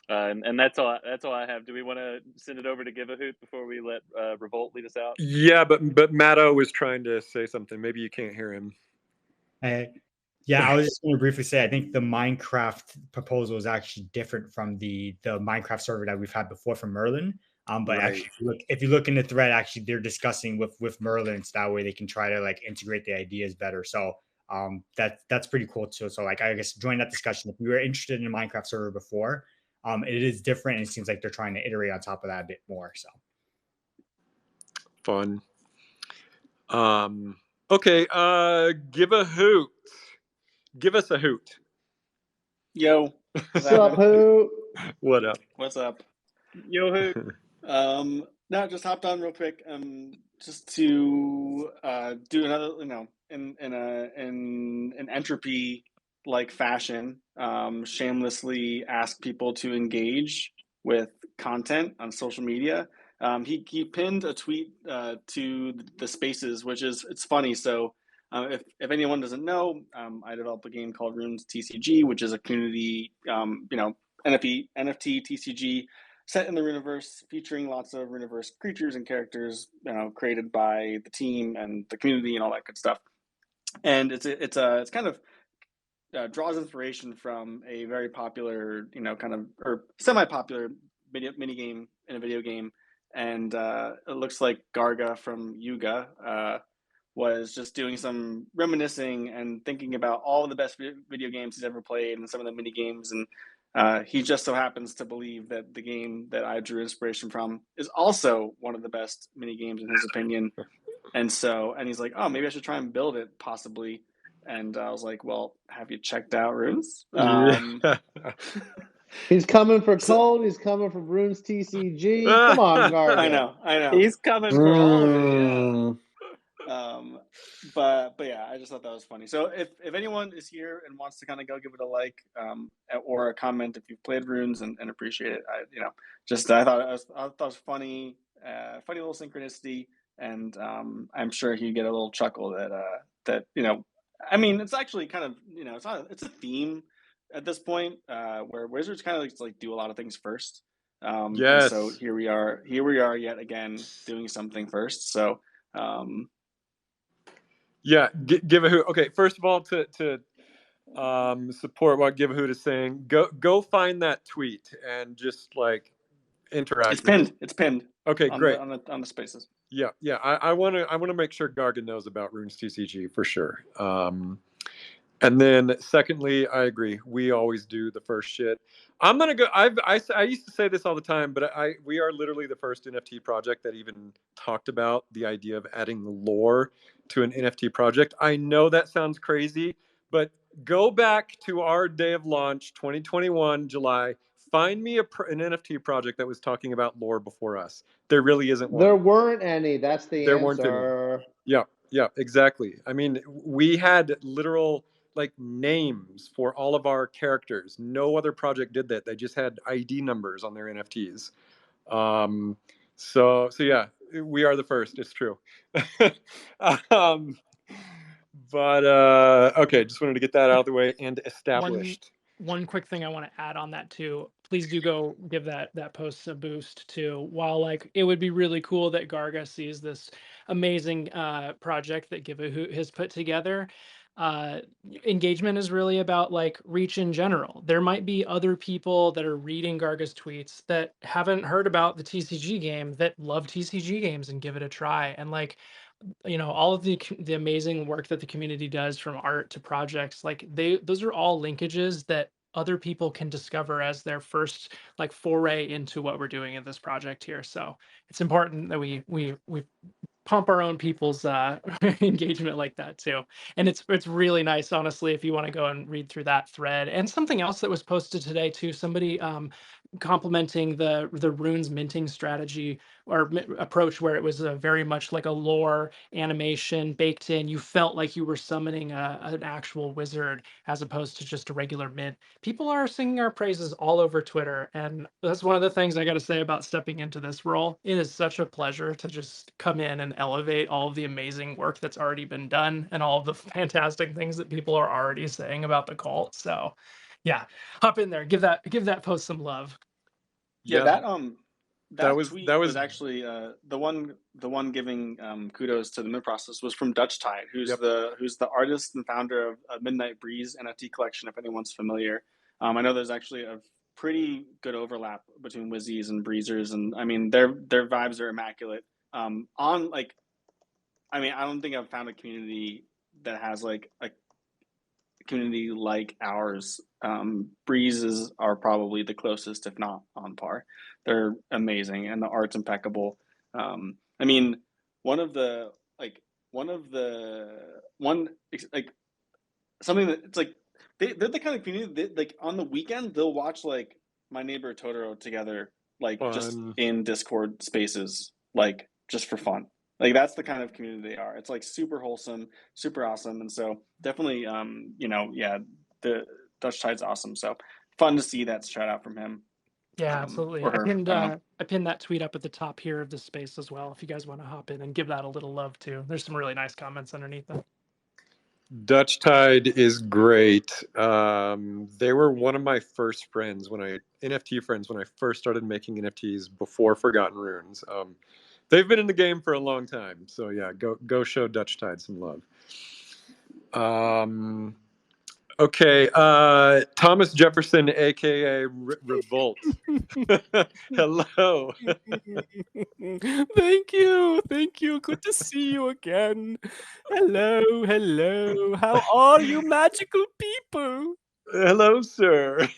And that's all I have. Do we want to send it over to Give a Hoot before we let Revolt lead us out? Yeah, but Matto was trying to say something. Maybe you can't hear him. Yeah, I was just going to briefly say, I think the Minecraft proposal is actually different from the Minecraft server that we've had before from Merlin. But Right. actually, if you look in the thread, actually they're discussing with Merlin, so that way they can try to like integrate the ideas better. So that's pretty cool too. So like I guess join that discussion if you were interested in a Minecraft server before. It is different, and it seems like they're trying to iterate on top of that a bit more. So Fun. Okay. Give a hoot. Give us a hoot. Yo, What's up, who? What up? what's up? Yo, hey. No, just hopped on real quick. Just to do another, in an entropy like fashion, shamelessly ask people to engage with content on social media. He pinned a tweet to the Spaces, which is it's funny. So if anyone doesn't know, I developed a game called Runes TCG, which is a community, NFT TCG set in the Runeverse, featuring lots of Runeverse creatures and characters, created by the team and the community and all that good stuff. And it's kind of draws inspiration from a very popular, or semi-popular mini game in a video game. And it looks like Garga from Yuga was just doing some reminiscing and thinking about all of the best video games he's ever played and some of the mini games. And he just so happens to believe that the game that I drew inspiration from is also one of the best mini games in his opinion. And he's like, oh, maybe I should try and build it possibly. And I was like, well, have you checked out Runes? He's coming for Cold. He's coming for Runes TCG. Come on, Garga. I know. He's coming for all of it. Yeah. But yeah, I just thought that was funny. So if anyone is here and wants to kind of go give it a like, or a comment if you've played Runes and appreciate it, I thought it was funny, funny little synchronicity, and I'm sure he'd get a little chuckle that I mean, it's actually kind of it's a theme at this point where wizards kind of like do a lot of things first. Yes. And so here we are yet again doing something first. So. Yeah, give a hoot. Okay, first of all, to support what Give a Hoot is saying, go find that tweet and just like interact. It's pinned. Okay, great. On the Spaces. Yeah. I want to make sure Gargan knows about Runes TCG for sure. And then secondly, I agree. We always do the first shit. I'm gonna go. I used to say this all the time, but we are literally the first NFT project that even talked about the idea of adding lore to an NFT project. I know that sounds crazy, but go back to our day of launch, 2021 July. Find me an NFT project that was talking about lore before us. There really isn't one. There weren't any. That's the there answer. Weren't any. Yeah, exactly. I mean, we had literal like names for all of our characters. No other project did that. They just had ID numbers on their NFTs. So yeah, we are the first. It's true. But okay, just wanted to get that out of the way and established. One quick thing I want to add on that too. Please do go give that post a boost too. While like it would be really cool that Garga sees this amazing project that Give a Hoot has put together. Engagement is really about like reach in general. There might be other people that are reading Garga's tweets that haven't heard about the TCG game that love TCG games and give it a try. And like, all of the amazing work that the community does from art to projects, like those are all linkages that other people can discover as their first like foray into what we're doing in this project here. So it's important that we pump our own people's engagement like that too. And it's really nice, honestly, if you want to go and read through that thread. And something else that was posted today too, somebody complimenting the Runes minting strategy or approach, where it was very much like a lore animation baked in. You felt like you were summoning an actual wizard as opposed to just a regular mint. People are singing our praises all over Twitter, and that's one of the things I got to say about stepping into this role. It is such a pleasure to just come in and elevate all of the amazing work that's already been done and all of the fantastic things that people are already saying about the cult. So yeah, hop in there, give that post some love. Yeah, that that was tweet was actually the one giving kudos to the mid process was from Dutch Tide, who's the artist and founder of Midnight Breeze NFT collection. If anyone's familiar, I know there's actually a pretty good overlap between Wizzies and Breezers, and I mean their vibes are immaculate. On like, I mean, I don't think I've found a community that has like a community like ours. Breezes are probably the closest, if not on par. They're amazing, and the art's impeccable. I mean, one something that it's like they're the kind of community that, like, on the weekend they'll watch like My Neighbor Totoro together, like just in Discord spaces, like just for fun. Like that's the kind of community they are. It's like super wholesome, super awesome, and so definitely, the Dutch Tide's awesome. So fun to see that shout out from him. Yeah, absolutely. Or her. I pinned that tweet up at the top here of the space as well. If you guys want to hop in and give that a little love too, there's some really nice comments underneath that. Dutch Tide is great. They were one of my first friends NFT friends when I first started making NFTs before Forgotten Runes. They've been in the game for a long time, so yeah, go show Dutch Tide some love. Okay, Thomas Jefferson, aka Revolt. Hello. Thank you. Good to see you again. Hello. How are you, magical people? Hello, sir.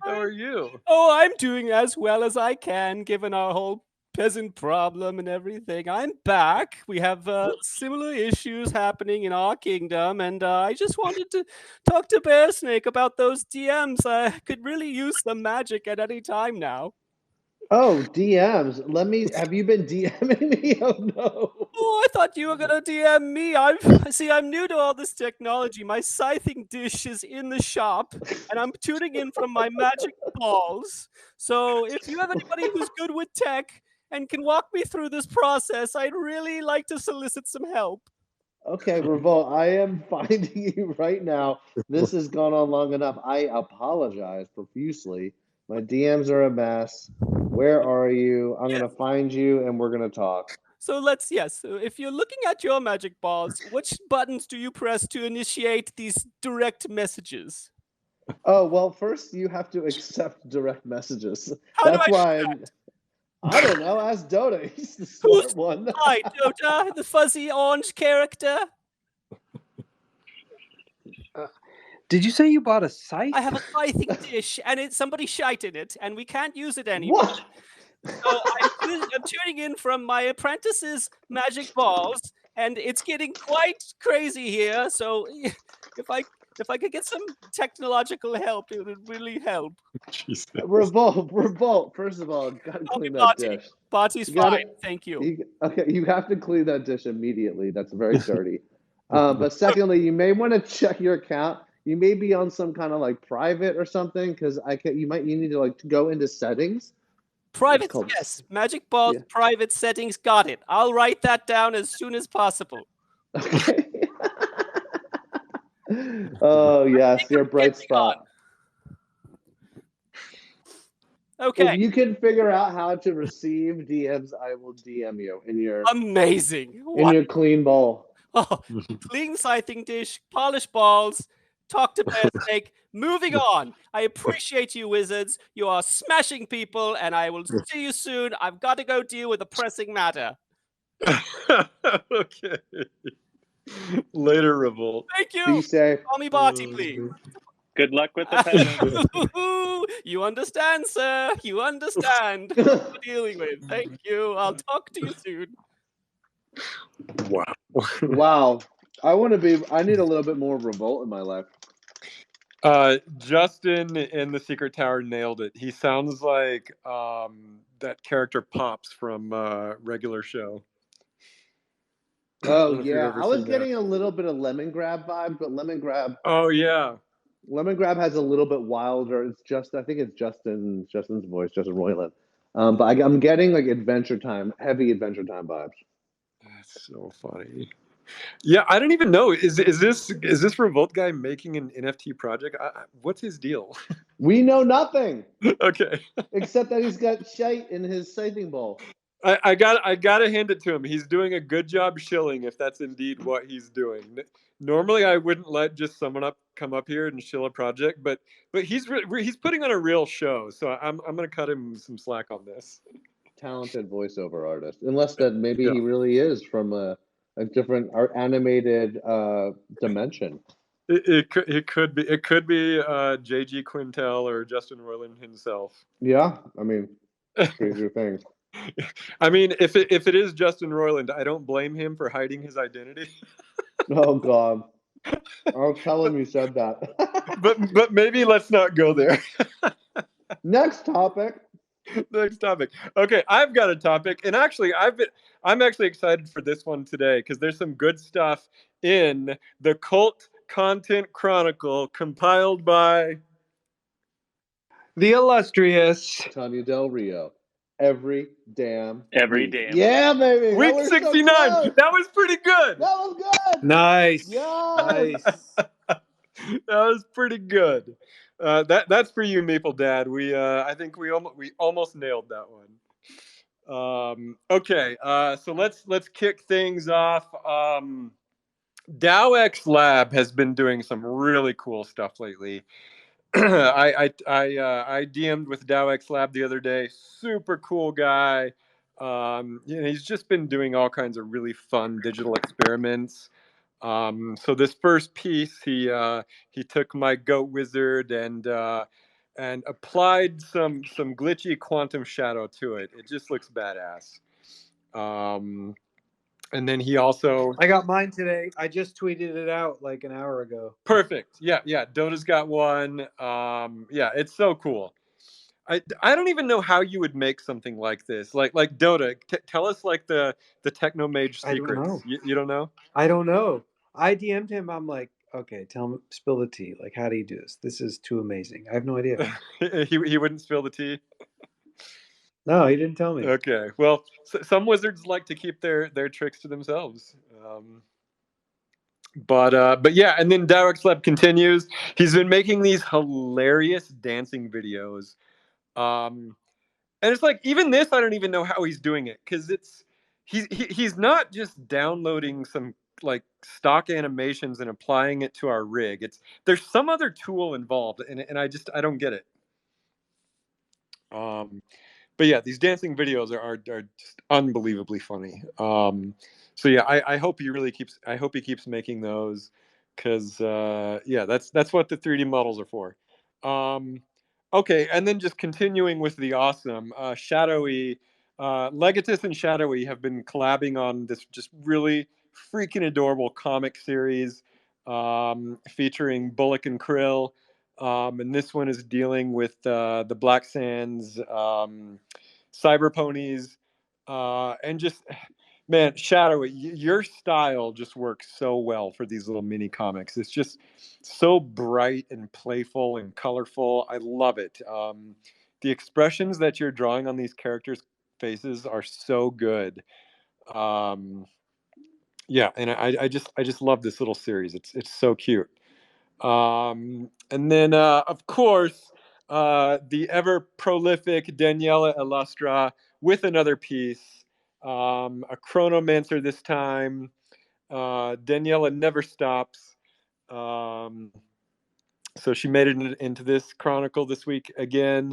How are you? Oh, I'm doing as well as I can, given our whole peasant problem and everything. I'm back. We have similar issues happening in our kingdom, and I just wanted to talk to Bearsnake about those DMs. I could really use some magic at any time now. Oh, DMs. Have you been DMing me? Oh no. Oh, I thought you were gonna DM me. I'm new to all this technology. My scything dish is in the shop, and I'm tuning in from my magic balls. So if you have anybody who's good with tech and can walk me through this process, I'd really like to solicit some help. Okay, Revolt, I am finding you right now. This has gone on long enough. I apologize profusely. My DMs are a mess. Where are you? I'm gonna find you and we're gonna talk. So if you're looking at your magic balls, which buttons do you press to initiate these direct messages? Oh, well, first you have to accept direct messages. How That's do I why I don't know. Ask Dotta. He's the smart one. Hi, Dotta, the fuzzy orange character. Did you say you bought a scythe? I have a scything dish, and somebody shite in it, and we can't use it anymore. What? So I'm tuning in from my apprentice's magic balls, and it's getting quite crazy here. So if I could get some technological help, it would really help. Revolt. First of all, gotta clean that dish. Bati's fine. Thank you. Okay, you have to clean that dish immediately. That's very dirty. But secondly, you may want to check your account. You may be on some kind of like private or something, because you need to like go into settings. Private, yes. Magic Balls, private settings. Got it. I'll write that down as soon as possible. Okay. Oh yes, your bright spot. Okay. If you can figure out how to receive DMs, I will DM you in your amazing your clean bowl. Oh, clean scything dish, polished balls. Talk to Bearsnake. Moving on. I appreciate you, wizards. You are smashing people, and I will see you soon. I've got to go deal with a pressing matter. Okay. Later, Revolt. Thank you. Be safe. Call me Barty, please. Good luck with the peasant. You understand, sir. You understand what we're dealing with. Thank you. I'll talk to you soon. Wow. Wow. I need a little bit more Revolt in my life. Justin in the Secret Tower nailed it. He sounds like that character Pops from Regular Show. Oh yeah, I was getting a little bit of Lemongrab vibe, but Lemongrab. Oh yeah, Lemongrab has a little bit wilder. I think it's Justin's voice, Justin Roiland. But I'm getting like heavy Adventure Time vibes. That's so funny. Yeah, I don't even know. Is this Revolt guy making an NFT project? What's his deal? We know nothing Okay. except that he's got shite in his scything bowl. I gotta hand it to him. He's doing a good job shilling, if that's indeed what he's doing. Normally, I wouldn't let just someone come up here and shill a project, but he's putting on a real show. So I'm gonna cut him some slack on this. Talented voiceover artist, unless that maybe Yeah. he really is from a different art animated dimension. It could be JG Quintel or Justin Roiland himself. Yeah, I mean, stranger things. I mean, if it is Justin Roiland, I don't blame him for hiding his identity. Oh God, I'll tell him you said that. but maybe let's not go there. Next topic. Next topic. Okay, I've got a topic, and actually, I'm actually excited for this one today because there's some good stuff in the Cult Content Chronicle compiled by The illustrious Tanya Del Rio. Every damn Every week. damn Yeah, baby. That Week was 69. So close. That was pretty good. That was good. nice, Yes. nice. That was pretty good. That's for you, Maple Dad. I think we almost nailed that one. Okay, so let's kick things off. DAOX Lab has been doing some really cool stuff lately. I DM'd with DAOX Lab the other day. Super cool guy. He's just been doing all kinds of really fun digital experiments. So this first piece, he took my Goat Wizard and applied some glitchy quantum shadow to it. It just looks badass. And then he also I got mine today. I just tweeted it out like an hour ago. perfect. Yeah. Dota's got one. Yeah, it's so cool. I don't even know how you would make something like this. Like Dota, tell us like the techno mage I don't secrets. know. You don't know? I don't know. I DM'd him. I'm like, okay, tell me, spill the tea. Like, how do you do this? This is too amazing. I have no idea. he wouldn't spill the tea. No, he didn't tell me. Okay. Well, some wizards like to keep their tricks to themselves. But yeah, and then Darek Lab continues. He's been making these hilarious dancing videos. And it's like even this, I don't even know how he's doing it because he's not just downloading some like stock animations and applying it to our rig. There's some other tool involved, and I don't get it. But yeah, these dancing videos are just unbelievably funny. So yeah, I hope he keeps making those because yeah, that's what the 3D models are for. Okay, and then just continuing with the awesome Shadowy, Legatus and Shadowy have been collabing on this just really freaking adorable comic series featuring Bullock and Krill. And this one is dealing with the Black Sands cyber ponies, and just man, Shadowy, your style just works so well for these little mini comics. It's just so bright and playful and colorful. I love it. The expressions that you're drawing on these characters' faces are so good. Yeah, and I just love this little series. It's so cute. And then of course the ever prolific Daniela Illustra with another piece, a chronomancer this time. Daniela never stops. So she made it into this chronicle this week again.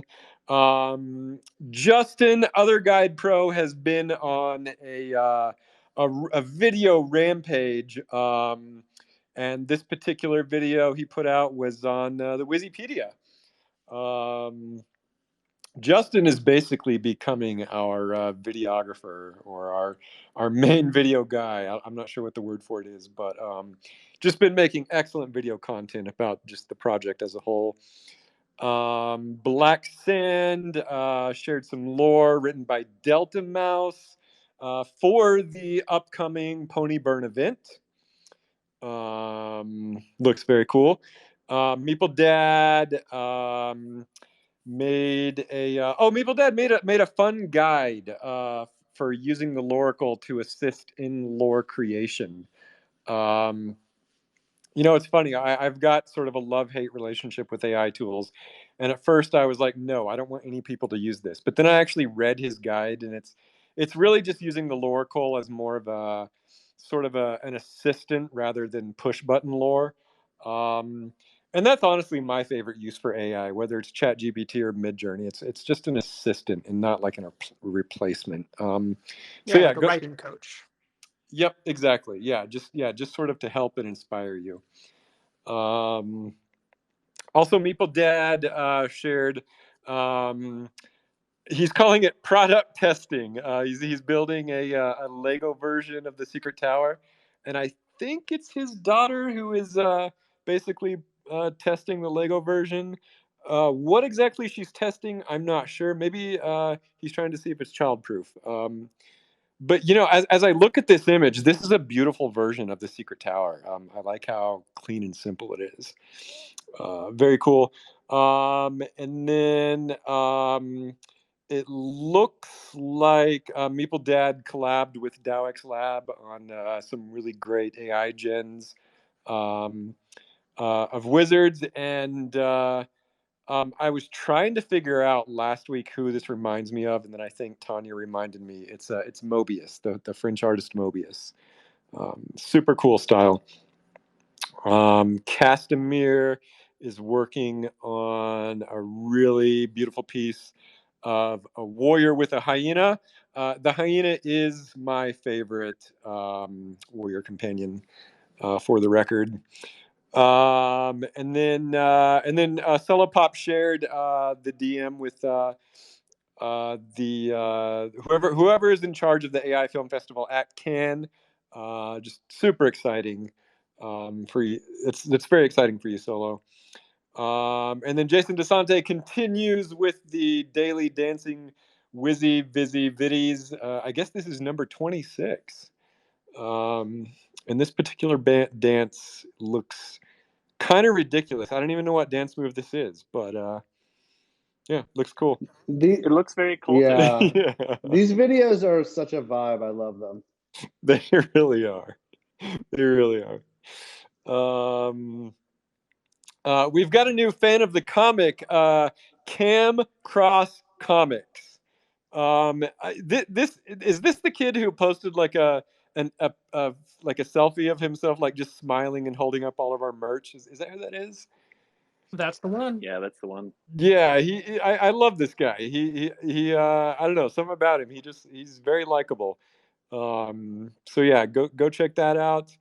Justin, Other Guide Pro, has been on a video rampage. And this particular video he put out was on the Wikipedia. Justin is basically becoming our videographer or our main video guy. I'm not sure what the word for it is, but just been making excellent video content about just the project as a whole. Black Sand shared some lore written by Delta Mouse for the upcoming Pony Burn event. Looks very cool. Meeple Dad made a Meeple Dad made a fun guide for using the Loracle to assist in lore creation. It's funny. I've got sort of a love-hate relationship with AI tools, and at first I was like, no, I don't want any people to use this. But then I actually read his guide, and it's really just using the Loracle as more of a sort of an assistant rather than push-button lore. And that's honestly my favorite use for AI, whether it's ChatGPT or Midjourney. It's just an assistant and not like a replacement. So Yeah, yeah, like a go. writing coach. Yep, exactly. Just sort of to help and inspire you. Also, Meeple Dad shared. He's calling it product testing. He's building a Lego version of the Secret Tower, and I think it's his daughter who is basically testing the Lego version. What exactly she's testing, I'm not sure. Maybe he's trying to see if it's childproof. But as I look at this image, this is a beautiful version of the Secret Tower. I like how clean and simple it is. Very cool. And then it looks like Meeple Dad collabed with DAOX Lab on some really great AI gens of wizards. And I was trying to figure out last week who this reminds me of, and then I think Tanya reminded me. It's Mobius, the French artist Mobius. Super cool style. Castamere is working on a really beautiful piece of a warrior with a hyena. The hyena is my favorite warrior companion, for the record. And then Celopop shared the DM with whoever is in charge of the AI Film Festival at Cannes. Just super exciting for you. It's very exciting for you, Solo. And then Jason DeSante continues with the daily dancing Wizzy Vizzy Viddies. I guess this is number 26. And this particular dance looks kind of ridiculous. I don't even know what dance move this is, but yeah, looks cool. It looks very culty. Yeah. Yeah, These videos are such a vibe. I love them. they really are. They really are. We've got a new fan of the comic, Cam Cross Comics. This is this the kid who posted like a selfie of himself, like just smiling and holding up all of our merch? Is that who that is? That's the one. Yeah, that's the one. Yeah, I love this guy. He I don't know, something about him. He's very likable. So yeah, go check that out.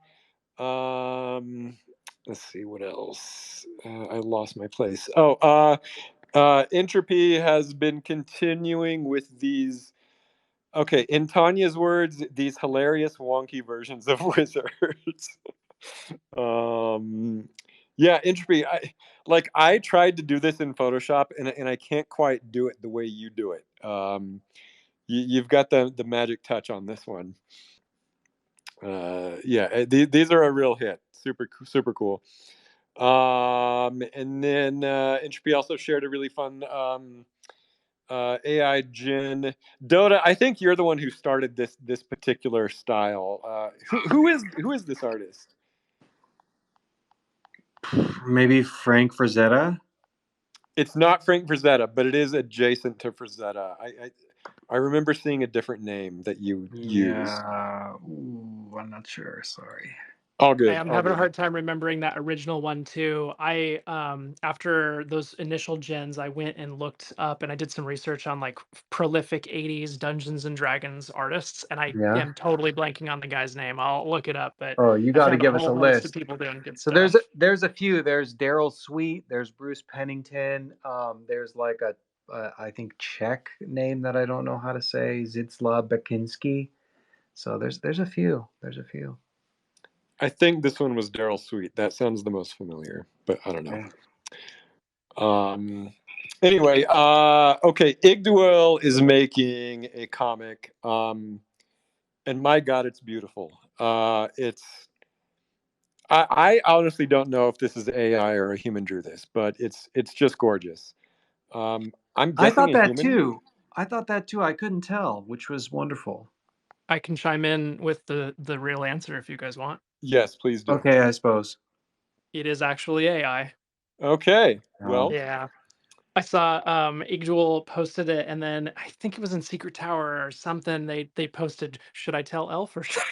Let's see what else. I lost my place. Entropy has been continuing with these. Okay, in Tanya's words, these hilarious wonky versions of wizards. Yeah, Entropy. I tried to do this in Photoshop, and I can't quite do it the way you do it. You've got the magic touch on this one. Yeah, these are a real hit. Super cool. And then Entropy also shared a really fun AI Jin. Dotta, I think you're the one who started this particular style. Who is this artist? Maybe Frank Frazetta. It's not Frank Frazetta, but it is adjacent to Frazetta. I remember seeing a different name that you used. Ooh, I'm not sure. Sorry. All good. I'm all having a good. hard time remembering that original one too. I after those initial gens, I went and looked up and I did some research on like prolific 80s Dungeons and Dragons artists, and I Yeah. am totally blanking on the guy's name. I'll look it up, but Oh, you I got to found a give us a whole host of list. people doing good So stuff. there's a few. There's Daryl Sweet. There's Bruce Pennington. There's like a I think Czech name that I don't know how to say, Zdzisław Bekinski. So there's a few. There's a few. I think this one was Daryl Sweet. That sounds the most familiar, but I don't know. Okay. Anyway, okay, Igduel is making a comic, and my God, it's beautiful. I honestly don't know if this is AI or a human drew this, but it's just gorgeous. I'm guessing I thought a that human. too. I couldn't tell, which was wonderful. I can chime in with the real answer if you guys want. Yes, please do. Okay, I suppose. It is actually AI. Okay. Well, Yeah. I saw Igjuel posted it, and then I think it was in Secret Tower or something. They posted, should I tell Elf or should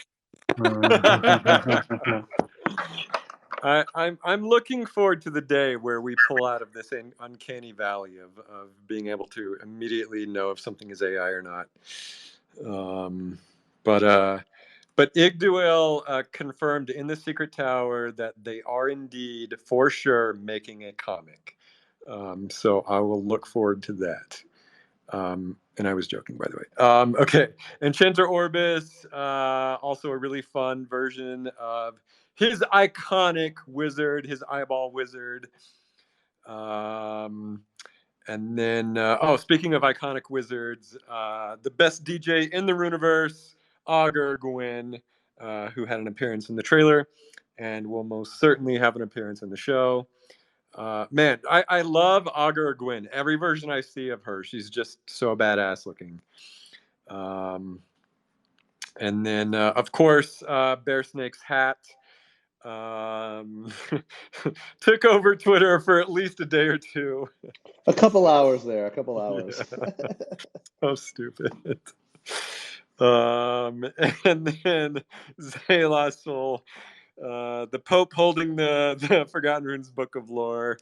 I'm looking forward to the day where we pull out of this uncanny valley of being able to immediately know if something is AI or not. But Igduel confirmed in the Secret Tower that they are indeed, for sure, making a comic. So I will look forward to that. And I was joking, by the way. Okay, Enchanter Orbis, also a really fun version of his iconic wizard, his eyeball wizard. And then, speaking of iconic wizards, the best DJ in the Runeverse, Augur Gwyn, who had an appearance in the trailer and will most certainly have an appearance in the show. Man, I love Augur Gwyn. Every version I see of her, she's just so badass looking. And then, of course, Bearsnake's hat took over Twitter for at least a day or two. A couple hours there. A couple hours. Yeah. So stupid. And then Zaylasul, the Pope holding the Forgotten Runes Book of Lore,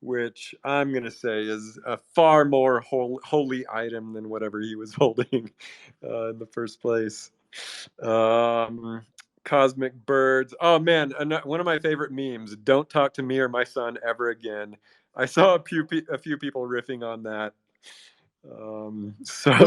which I'm going to say is a far more holy item than whatever he was holding in the first place. Cosmic Birds. Oh, man, one of my favorite memes, don't talk to me or my son ever again. I saw a few people riffing on that. So Rune,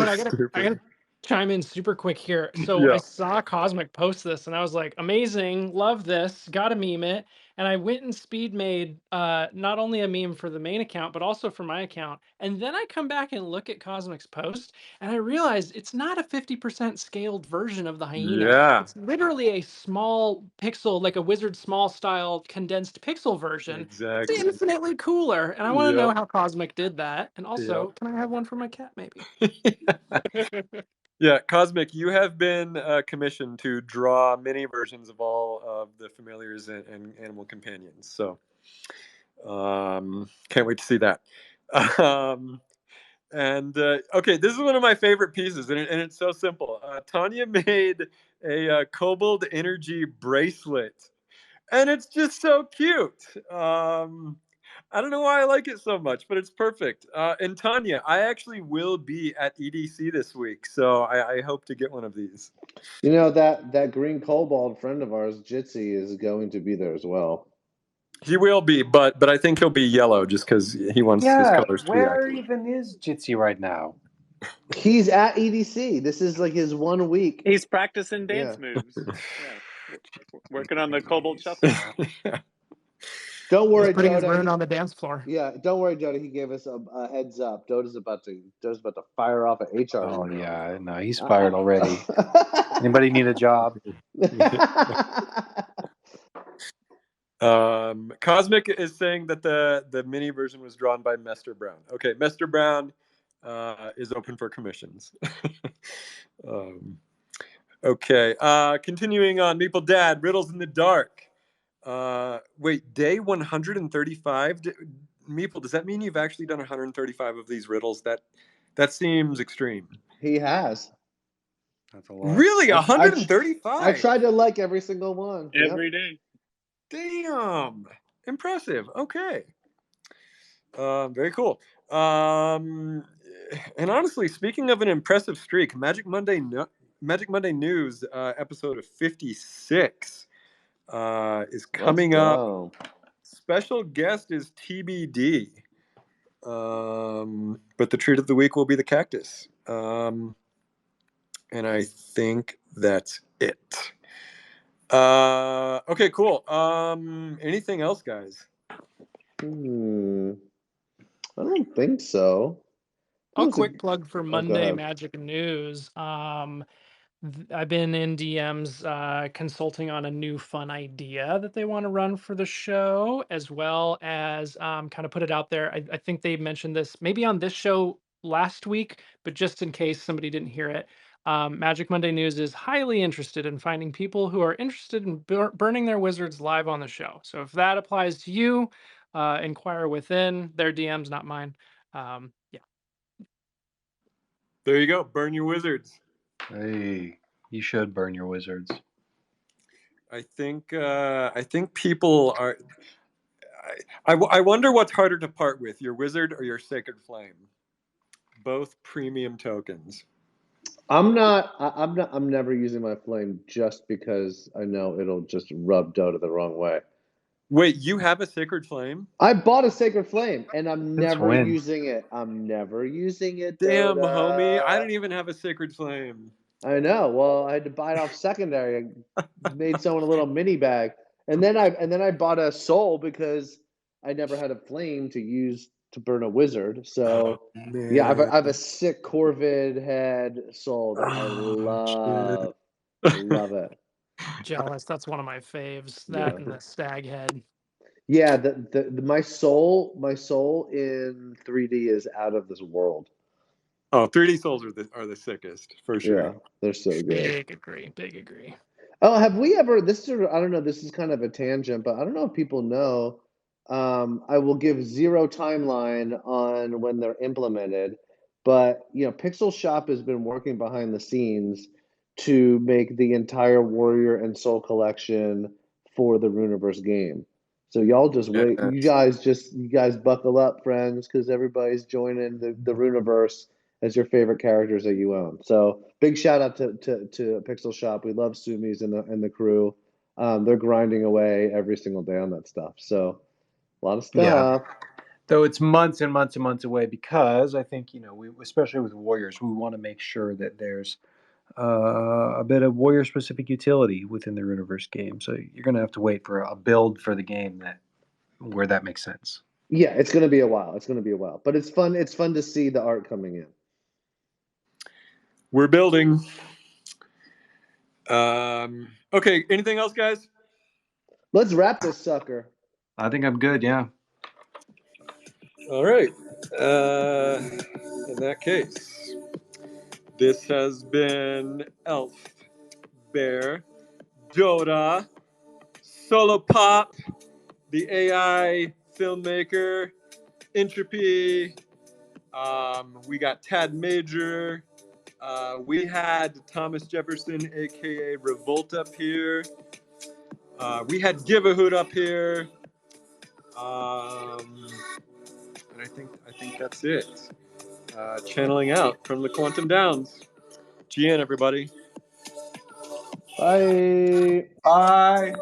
I stupid. gotta chime in super quick here. So Yeah. I saw Cosmic post this and I was like, amazing, love this, gotta meme it. And I went and speed made not only a meme for the main account, but also for my account. And then I come back and look at Cosmic's post and I realized it's not a 50% scaled version of the hyena. Yeah. It's literally a small pixel, like a wizard small style condensed pixel version. Exactly. It's infinitely cooler. And I want to know Yep. how Cosmic did that. And also, Yep. can I have one for my cat maybe? Yeah, Cosmic, you have been commissioned to draw mini versions of all of the familiars and animal companions. So can't wait to see that. Okay, this is one of my favorite pieces, and it's so simple. Tanya made a Kobold Energy bracelet, and it's just so cute. I don't know why I like it so much, but it's perfect. And Tanya, I actually will be at EDC this week, so I hope to get one of these. You know, that green kobold friend of ours, Jitsi, is going to be there as well. He will be, but I think he'll be yellow just because he wants his colors to be where accurate. even is Jitsi right now? He's at EDC. This is like his 1 week. He's practicing dance moves. Yeah, working on the Cobalt Shuffle. Don't worry, He's putting his Dotta. rune on the dance floor. Yeah, don't worry, Dotta. He gave us a heads up. Dotta's about to fire off an HR. Oh email. yeah, no, he's fired already. Anybody need a job? Cosmic is saying that the mini version was drawn by Mester Brown. Okay, Mester Brown is open for commissions. Okay, continuing on, Meeple Dad, Riddles in the Dark. Wait, day 135? Meeple, does that mean you've actually done 135 of these riddles? That seems extreme. He has. That's a lot. Really, 135? I tried to like every single one. Every day. Damn, impressive. Okay, very cool. And honestly, speaking of an impressive streak, Magic Monday News episode of 56 is coming up. Special guest is TBD. But the treat of the week will be the cactus. And I think that's it. Okay, cool. Anything else, guys? I don't think so. A quick plug for Monday Magic News. I've been in DMs consulting on a new fun idea that they want to run for the show, as well as kind of put it out there. I think they mentioned this maybe on this show last week, but just in case somebody didn't hear it, Magic Monday News is highly interested in finding people who are interested in burning their wizards live on the show. So if that applies to you, inquire within their DMs, not mine. Yeah. There you go. Burn your wizards. Hey, you should burn your wizards. I think people are. I wonder what's harder to part with, your wizard or your sacred flame. Both premium tokens. I'm never using my flame just because I know it'll just rub Dotta the wrong way. Wait, you have a sacred flame? I bought a sacred flame and I'm Since never when? using it. I'm never using it. Damn, Dotta. homie, I didn't even have a sacred flame. I know. Well, I had to buy it off secondary. I made someone a little mini bag, and then I bought a soul because I never had a flame to use to burn a wizard. So Man. yeah, I have a sick Corvid head soul that I love. Love it. Jealous. That's one of my faves. That and the stag head. Yeah, my soul in 3D is out of this world. Oh, 3D souls are the sickest for sure. Yeah, they're so good. Big agree. Oh, have we ever? This is I don't know. This is kind of a tangent, but I don't know if people know. I will give zero timeline on when they're implemented, but Pixel Shop has been working behind the scenes to make the entire Warrior and Soul collection for the Runeverse game. So y'all just wait. You guys buckle up, friends, because everybody's joining the Runeverse as your favorite characters that you own. So big shout out to Pixel Shop. We love Sumis and the crew. They're grinding away every single day on that stuff. So a lot of stuff. Yeah. Though it's months and months and months away, because I think we, especially with Warriors, we want to make sure that there's a bit of Warrior specific utility within the Runeverse game. So you're going to have to wait for a build for the game where that makes sense. Yeah, it's going to be a while. But it's fun. It's fun to see the art coming in. We're building. Okay, anything else, guys? Let's wrap this sucker. I think I'm good, yeah. All right. In that case, this has been Elf, Bear, Dotta, Solo Pop, the AI filmmaker, Entropy. We got Tad Major. We had Thomas Jefferson, aka Revolt, up here. We had Give a Hoot up here. And I think that's it. Channeling out from the Quantum Downs. GN, everybody. Bye. Bye.